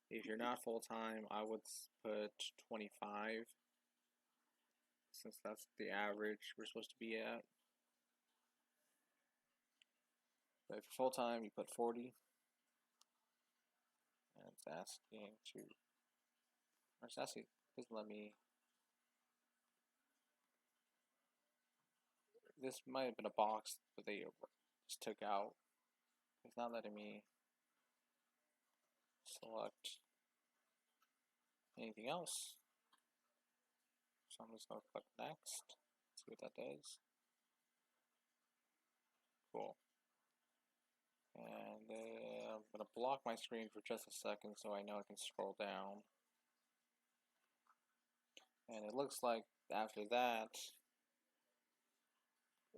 if you're not full time, I would put 25, since that's the average we're supposed to be at. But if you're full time, you put 40. And it's asking to, or it's asking, doesn't let me. This might have been a box that they just took out. It's not letting me select anything else. So I'm just going to click next, see what that does. Cool. And I'm going to block my screen for just a second so I know I can scroll down. And it looks like after that,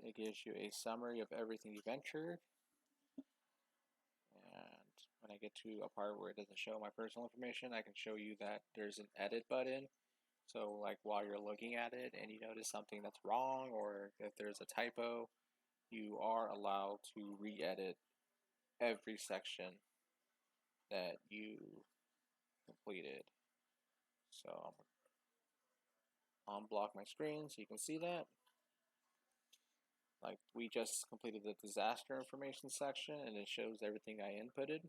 it gives you a summary of everything you've entered. And when I get to a part where it doesn't show my personal information, I can show you that there's an edit button. So like while you're looking at it and you notice something that's wrong, or if there's a typo, you are allowed to re-edit every section that you completed. So I'm gonna unblock my screen so you can see that. Like we just completed the disaster information section and it shows everything I inputted.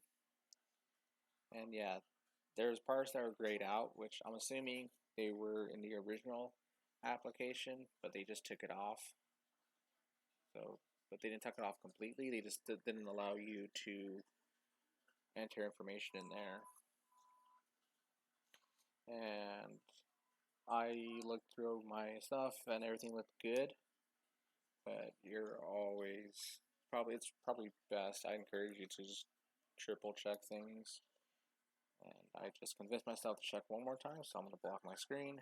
And yeah, there's parts that were grayed out, which I'm assuming they were in the original application, but they just took it off. So, but they didn't take it off completely. They just didn't allow you to enter information in there. And I looked through my stuff and everything looked good. But you're always it's probably best. I encourage you to just triple check things. And I just convinced myself to check one more time, so I'm going to block my screen.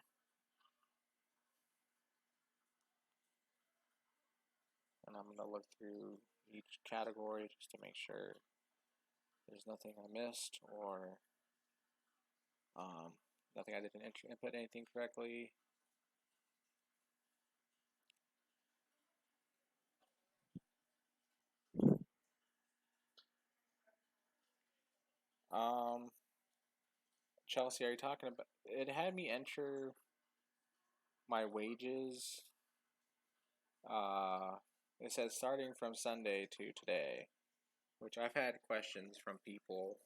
And I'm going to look through each category just to make sure there's nothing I missed or nothing I didn't input anything correctly. Chelsea, are you talking about? It had me enter my wages. It says starting from Sunday to today, which I've had questions from people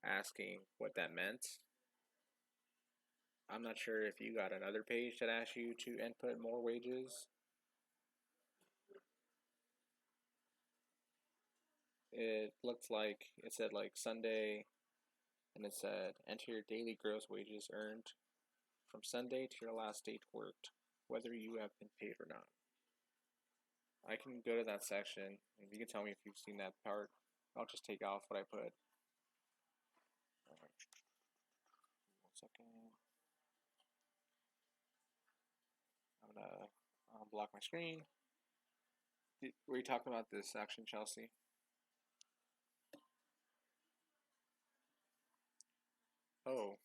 asking what that meant. I'm not sure if you got another page that asks you to input more wages. It looked like it said like Sunday, and it said enter your daily gross wages earned from Sunday to your last date worked, whether you have been paid or not. I can go to that section, and you can tell me if you've seen that part. I'll just take off what I put. One second. I'm gonna unblock my screen. Were you talking about this section, Chelsea? Oh.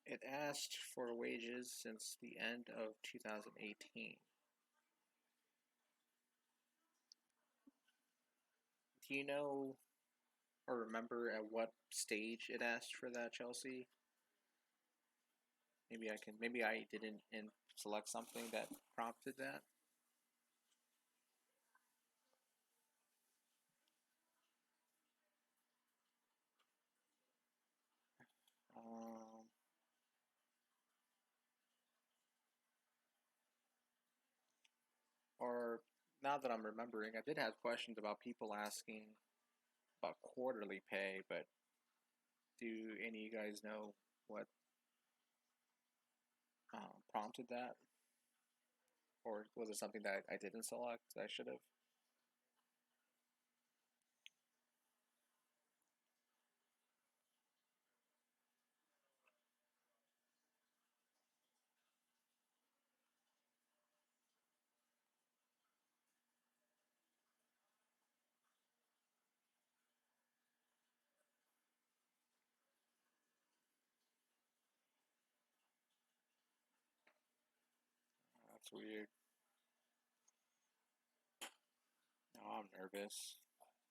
It asked for wages since the end of 2018. Do you know or remember at what stage it asked for that, Chelsea? Maybe I didn't select something that prompted that. Um, or now that I'm remembering, I did have questions about people asking about quarterly pay, but do any of you guys know what prompted that? Or was it something that I didn't select that I should have? That's weird. Now I'm nervous.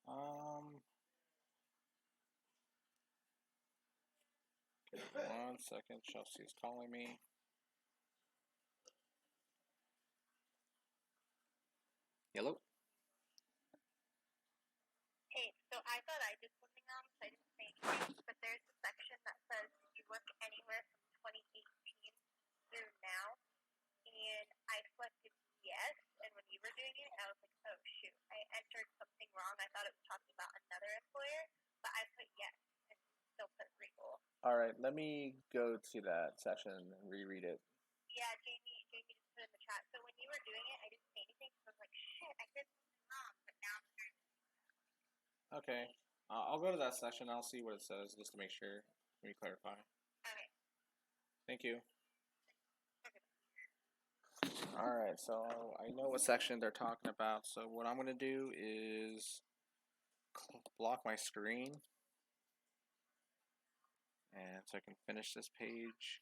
Um, 1 second. Chelsea's calling me. Hello? Hey, so I thought I did something wrong, so I didn't say anything, but there's a section that says you work anywhere from 2018 through now, and I selected yes, and when you were doing it, I was like, oh shoot, I entered something wrong. I thought it was talking about another employer, but I put yes and still put Regal. All right, let me go to that section and reread it. Yeah, Jamie just put in the chat. So when you were doing it, I didn't say anything, so I was like, shit, I did something wrong, but now I'm starting. Okay, I'll go to that section. I'll see what it says just to make sure. Let me clarify. Okay. Thank you. All right, so I know what section they're talking about. So what I'm gonna do is block my screen, and so I can finish this page.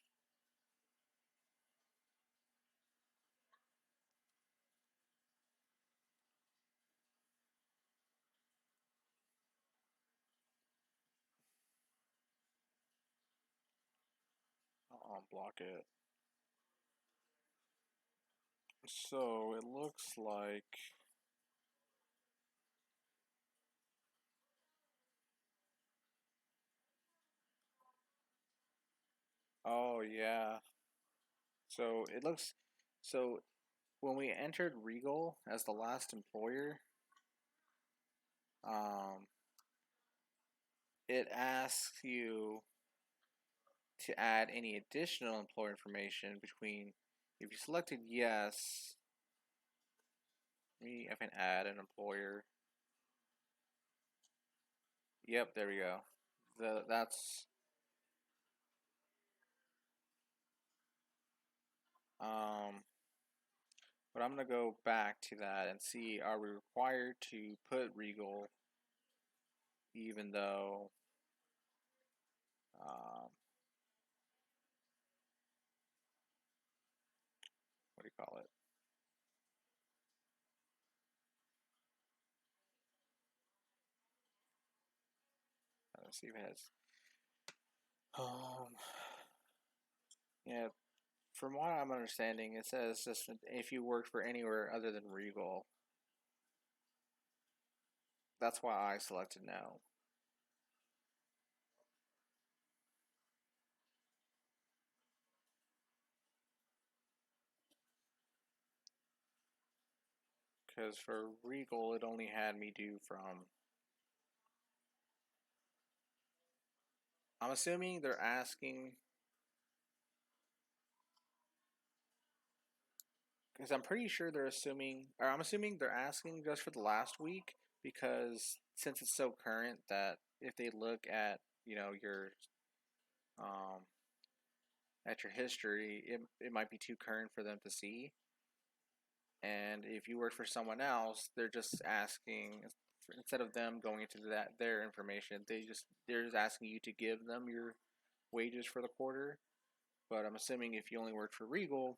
I'll unblock it. So it looks like. Oh yeah. So it looks. So when we entered Regal as the last employer, um, it asks you to add any additional employer information between. If you selected yes, I can add an employer. Yep, there we go. That's um. But I'm gonna go back to that and see, are we required to put Regal even though um, what do you call it? Let's see if it has. Um, yeah, from what I'm understanding, it says just if you work for anywhere other than Regal. That's why I selected no. Because for Regal, it only had me do from. I'm assuming they're asking. Because I'm pretty sure they're assuming. Or I'm assuming they're asking just for the last week. Because since it's so current that if they look at, um, at your history, it might be too current for them to see. And if you work for someone else, they're just asking, instead of them going into their information, they're just asking you to give them your wages for the quarter. But I'm assuming if you only work for Regal,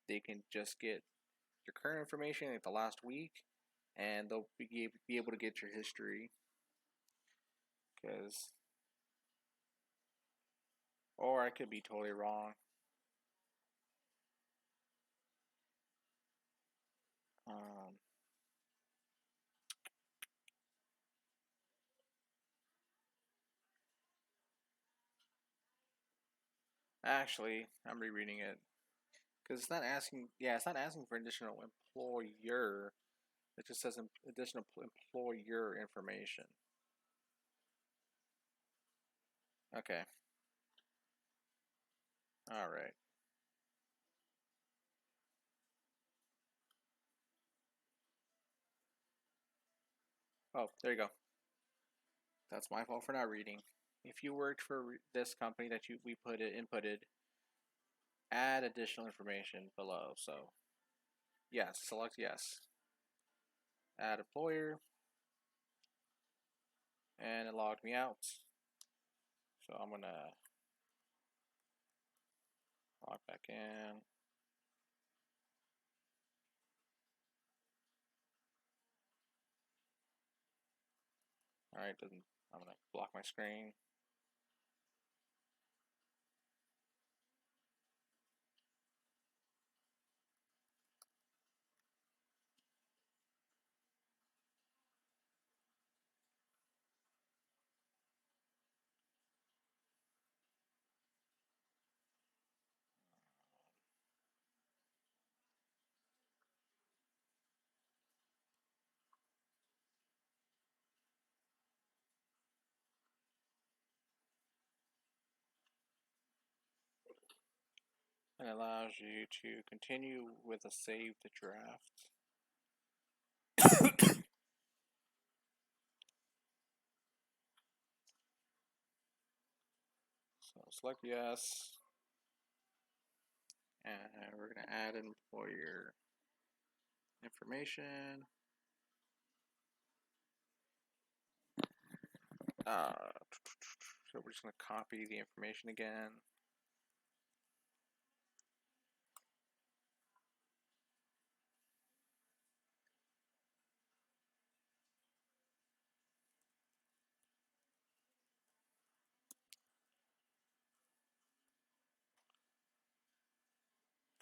they can just get your current information like the last week, and they'll be able to get your history. Because, or I could be totally wrong. Um, Actually, I'm rereading it because it's not asking. Yeah, it's not asking for additional employer. It just says additional employer information. Okay. All right. Oh, there you go. That's my fault for not reading. If you worked for this company that we put it inputted, add additional information below. So yes, select yes. Add employer, and it logged me out. So I'm gonna log back in. All right, I'm gonna block my screen. and allows you to continue with a saved draft. So select yes, and we're going to add employer information. So we're just going to copy the information again.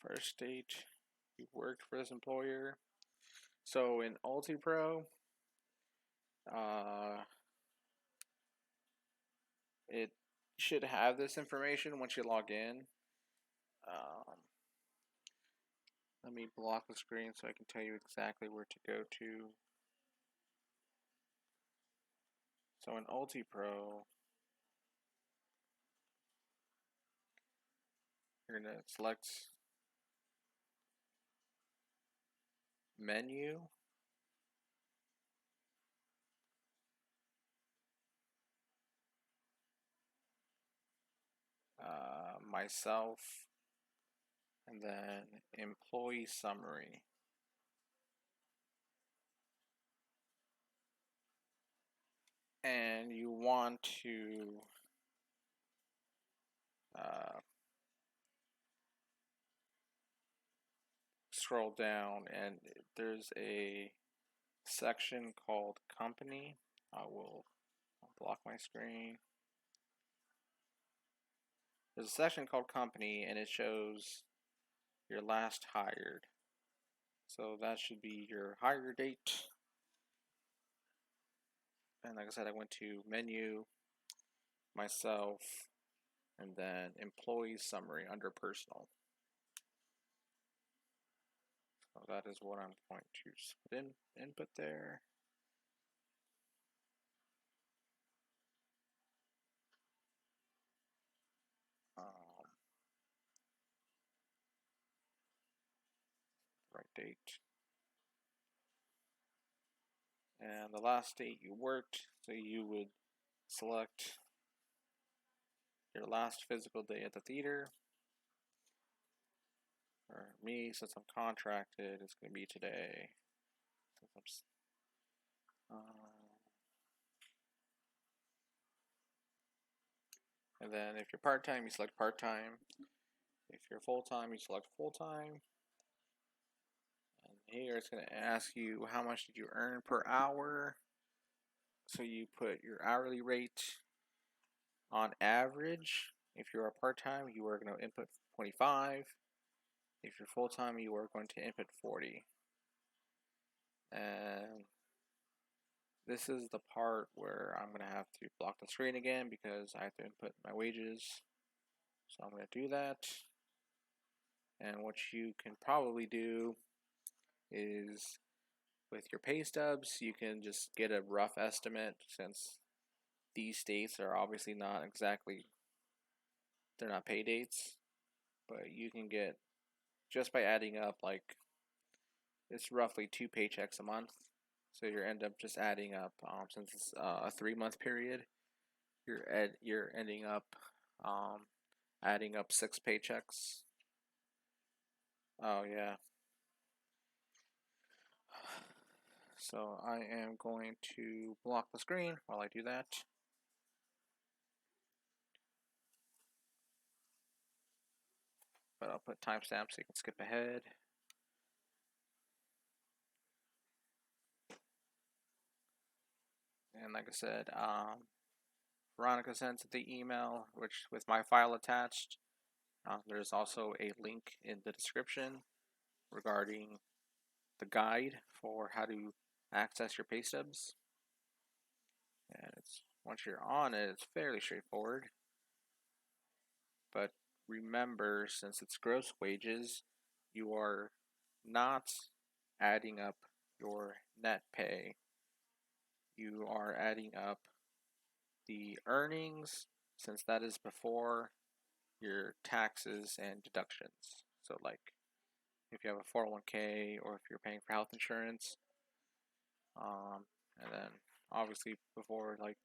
First date you worked for this employer. So in UltiPro, it should have this information once you log in. Let me block the screen so I can tell you exactly where to go to. So in UltiPro, you're going to select menu. Myself, and then employee summary. And you want to scroll down, and there's a section called company. I will block my screen. There's a section called company, and it shows your last hired. So that should be your hire date. And like I said, I went to menu, myself, and then employee summary under personal. So that is what I'm going to put input there. Right date. And the last date you worked, so you would select your last physical day at the theater. For me, since I'm contracted, it's going to be today. And then if you're part-time, you select part-time. If you're full-time, you select full-time. And here it's going to ask you how much did you earn per hour. So you put your hourly rate on average. If you're a part-time, you are going to input 25. If you're full-time, you are going to input 40. And this is the part where I'm going to have to block the screen again because I have to input my wages. So I'm going to do that. And what you can probably do is with your pay stubs, you can just get a rough estimate since these dates are obviously not exactly, they're not pay dates, but you can get, just by adding up, like, it's roughly 2 paychecks a month. So you end up just adding up, since it's a 3-month period, you're ending up adding up 6 paychecks. Oh yeah. So I am going to block the screen while I do that. But I'll put timestamps so you can skip ahead. And like I said, Veronica sent the email, which with my file attached. There's also a link in the description regarding the guide for how to access your pay stubs. And it's once you're on it, it's fairly straightforward. But remember, since it's gross wages, you are not adding up your net pay. You are adding up the earnings, since that is before your taxes and deductions. So like if you have a 401k or if you're paying for health insurance, and then obviously before like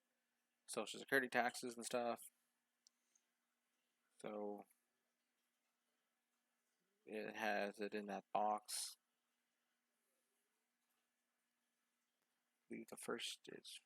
social security taxes and stuff. So it has it in that box. I believe the first is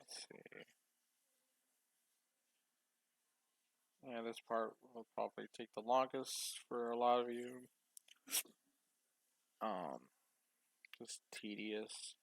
let's see. Yeah, this part will probably take the longest for a lot of you. Um, just tedious.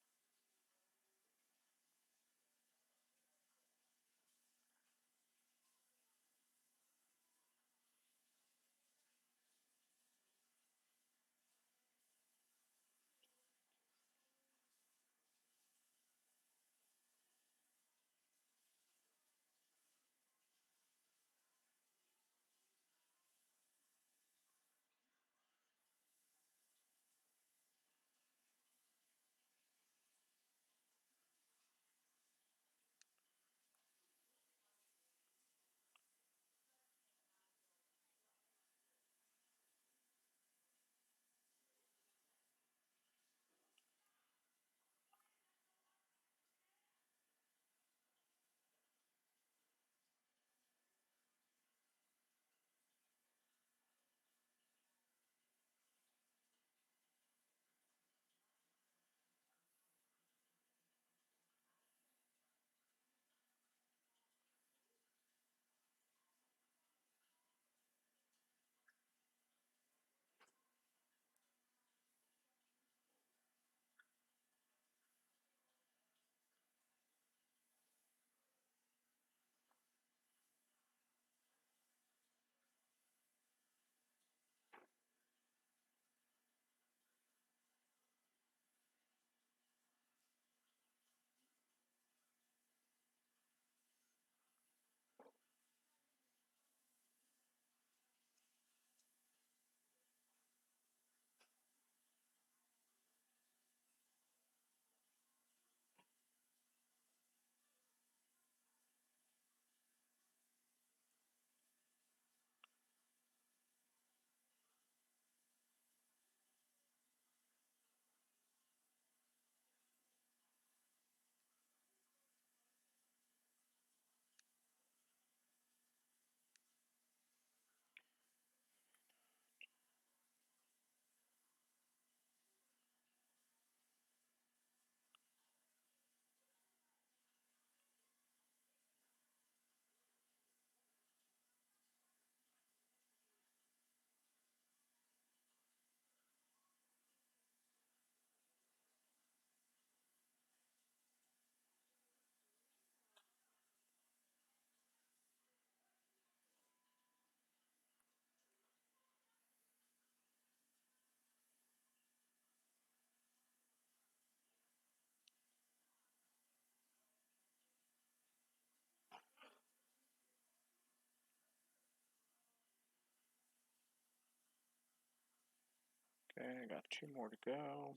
Okay, I got two more to go.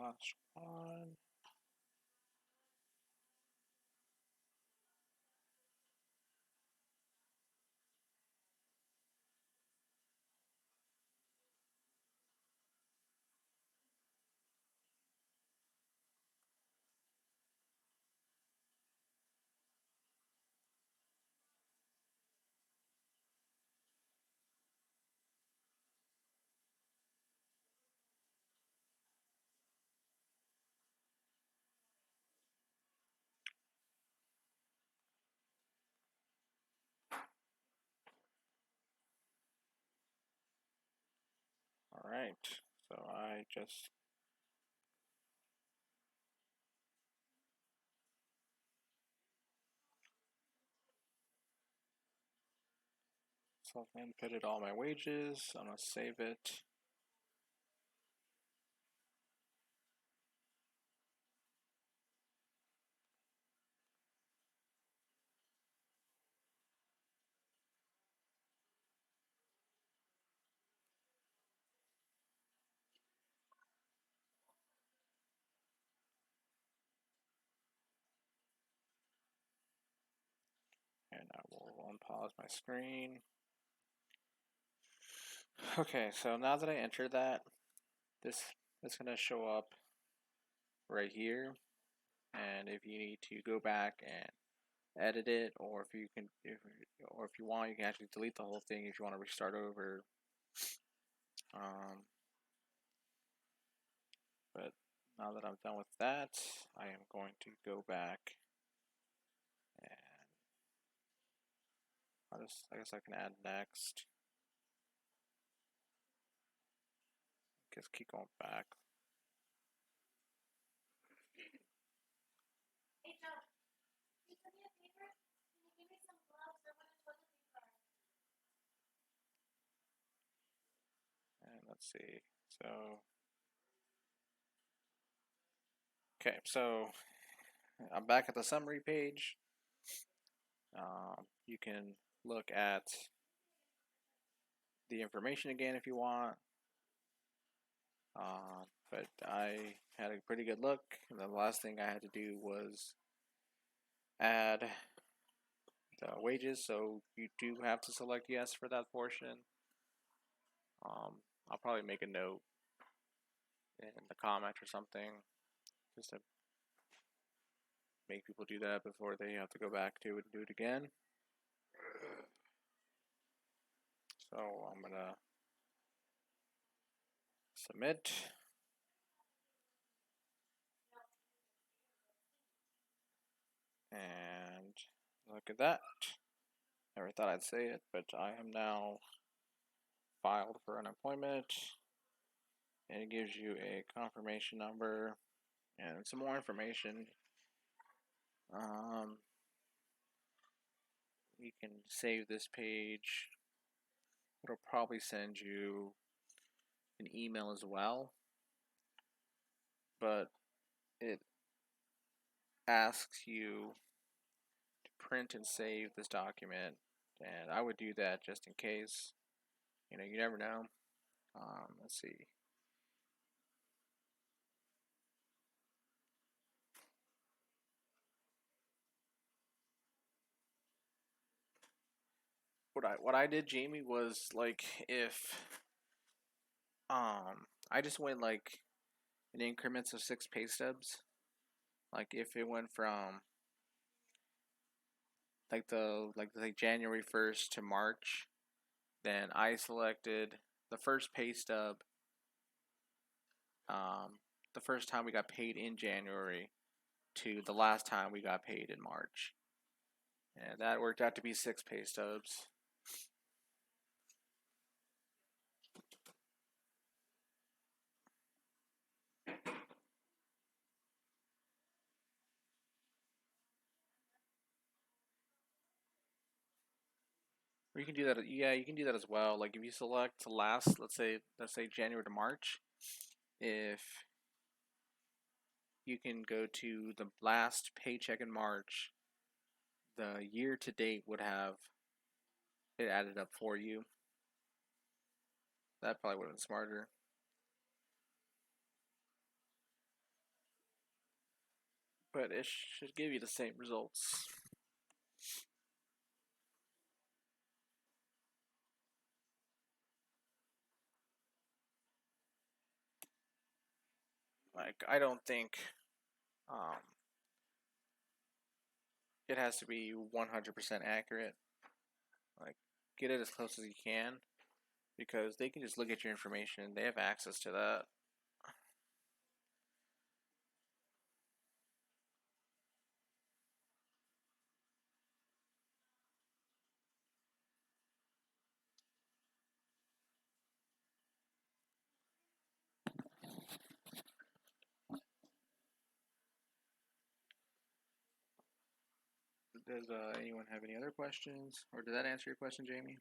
last one. All right, so I just self-inputted all my wages. I'm gonna save it. And I will unpause my screen. Okay, so now that I entered that, this is gonna show up right here. And if you need to go back and edit it, or if you can, or if you want, you can actually delete the whole thing if you want to restart over. But now that I'm done with that, I am going to go back and I guess I can add next. Just keep going back. Hey, Joe, can you do me a favor? Can you give me some gloves? I want a toilet paper. And let's see. So, okay, so I'm back at the summary page. You can look at the information again if you want. But I had a pretty good look. And the last thing I had to do was add the wages, so you do have to select yes for that portion. I'll probably make a note in the comment or something just to make people do that before they have to go back to it and do it again. So I'm gonna submit. And look at that. Never thought I'd say it, but I am now filed for unemployment. And it gives you a confirmation number and some more information. You can save this page. It'll probably send you an email as well, but it asks you to print and save this document, and I would do that just in case. You never know. Let's see. What I did, Jamie, was like if I just went like in increments of 6 pay stubs. Like if it went from like January 1st to March, then I selected the first pay stub, the first time we got paid in January to the last time we got paid in March, and that worked out to be 6 pay stubs. Or you can do that. Yeah, you can do that as well. Like if you select the last, let's say January to March, if you can go to the last paycheck in March, the year to date would have it added up for you. That probably would have been smarter. but it should give you the same results. Like, I don't think um, it has to be 100% accurate. Like, get it as close as you can because they can just look at your information. They have access to that. Does anyone have any other questions? Or did that answer your question, Jamie?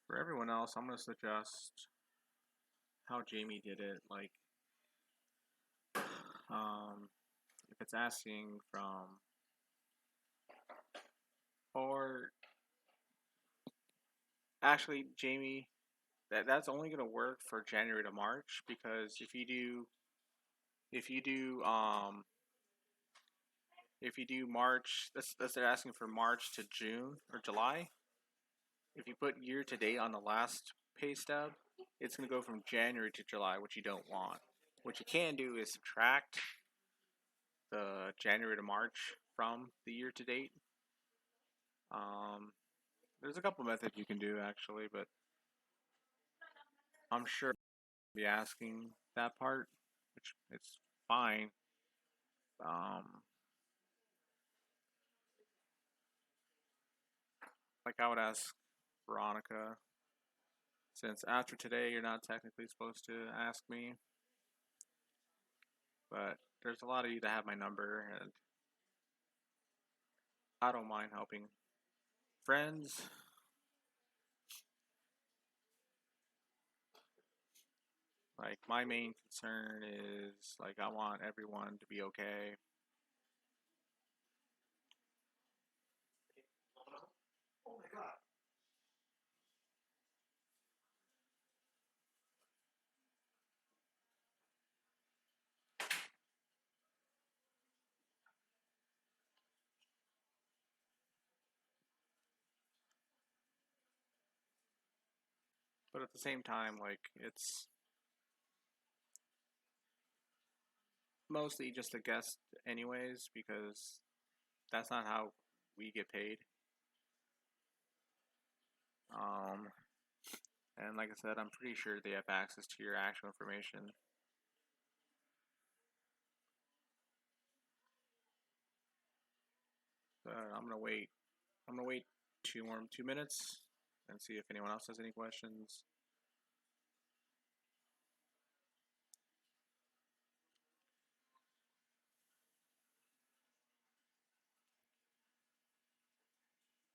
For everyone else, I'm going to suggest how Jamie did it. Like, if it's asking from, or actually, Jamie, that's only going to work for January to March because if you do if you do March, that's they're asking for March to June or July. If you put year to date on the last pay stub, it's going to go from January to July, which you don't want. What you can do is subtract the January to March from the year to date. Um, there's a couple methods you can do actually, but I'm sure I'll be asking that part, which it's fine. Um, like I would ask Veronica, since after today you're not technically supposed to ask me, but there's a lot of you that have my number, and I don't mind helping friends. Like my main concern is like I want everyone to be okay. But at the same time, like it's mostly just a guest anyways because that's not how we get paid. Um, and like I said, I'm pretty sure they have access to your actual information. But I'm gonna wait. I'm gonna wait 2 minutes and see if anyone else has any questions.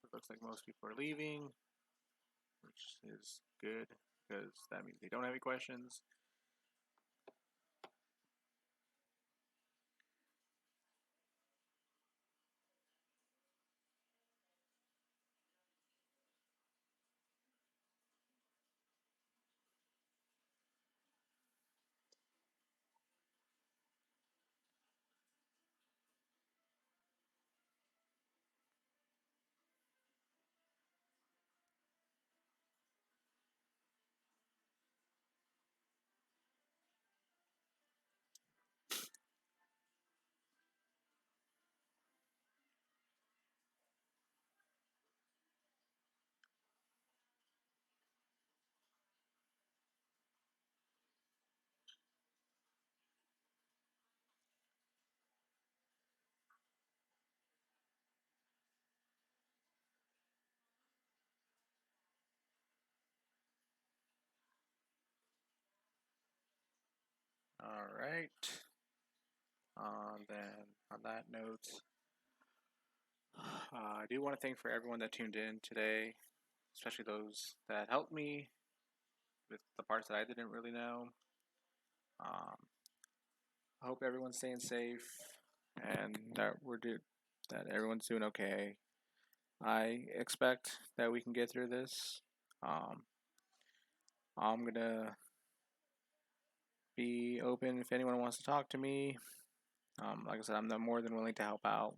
It looks like most people are leaving, which is good because that means they don't have any questions. All right. Then on that note, I do want to thank for everyone that tuned in today, especially those that helped me with the parts that I didn't really know. Um, I hope everyone's staying safe and that everyone's doing okay. I expect that we can get through this. Um, I'm gonna be open if anyone wants to talk to me. Like I said, I'm more than willing to help out.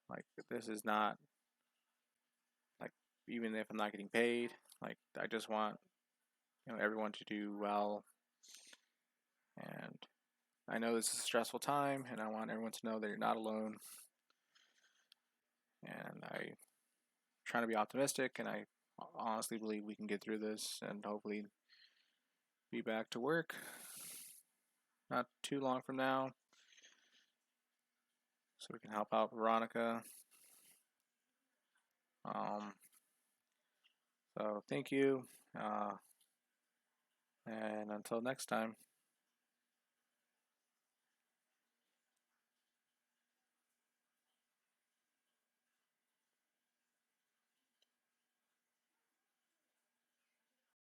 Like this is not like even if I'm not getting paid. Like I just want everyone to do well, and I know this is a stressful time, and I want everyone to know that you're not alone. And I trying to be optimistic, and I honestly believe we can get through this and hopefully be back to work not too long from now, so we can help out Veronica. Um, so thank you, and until next time.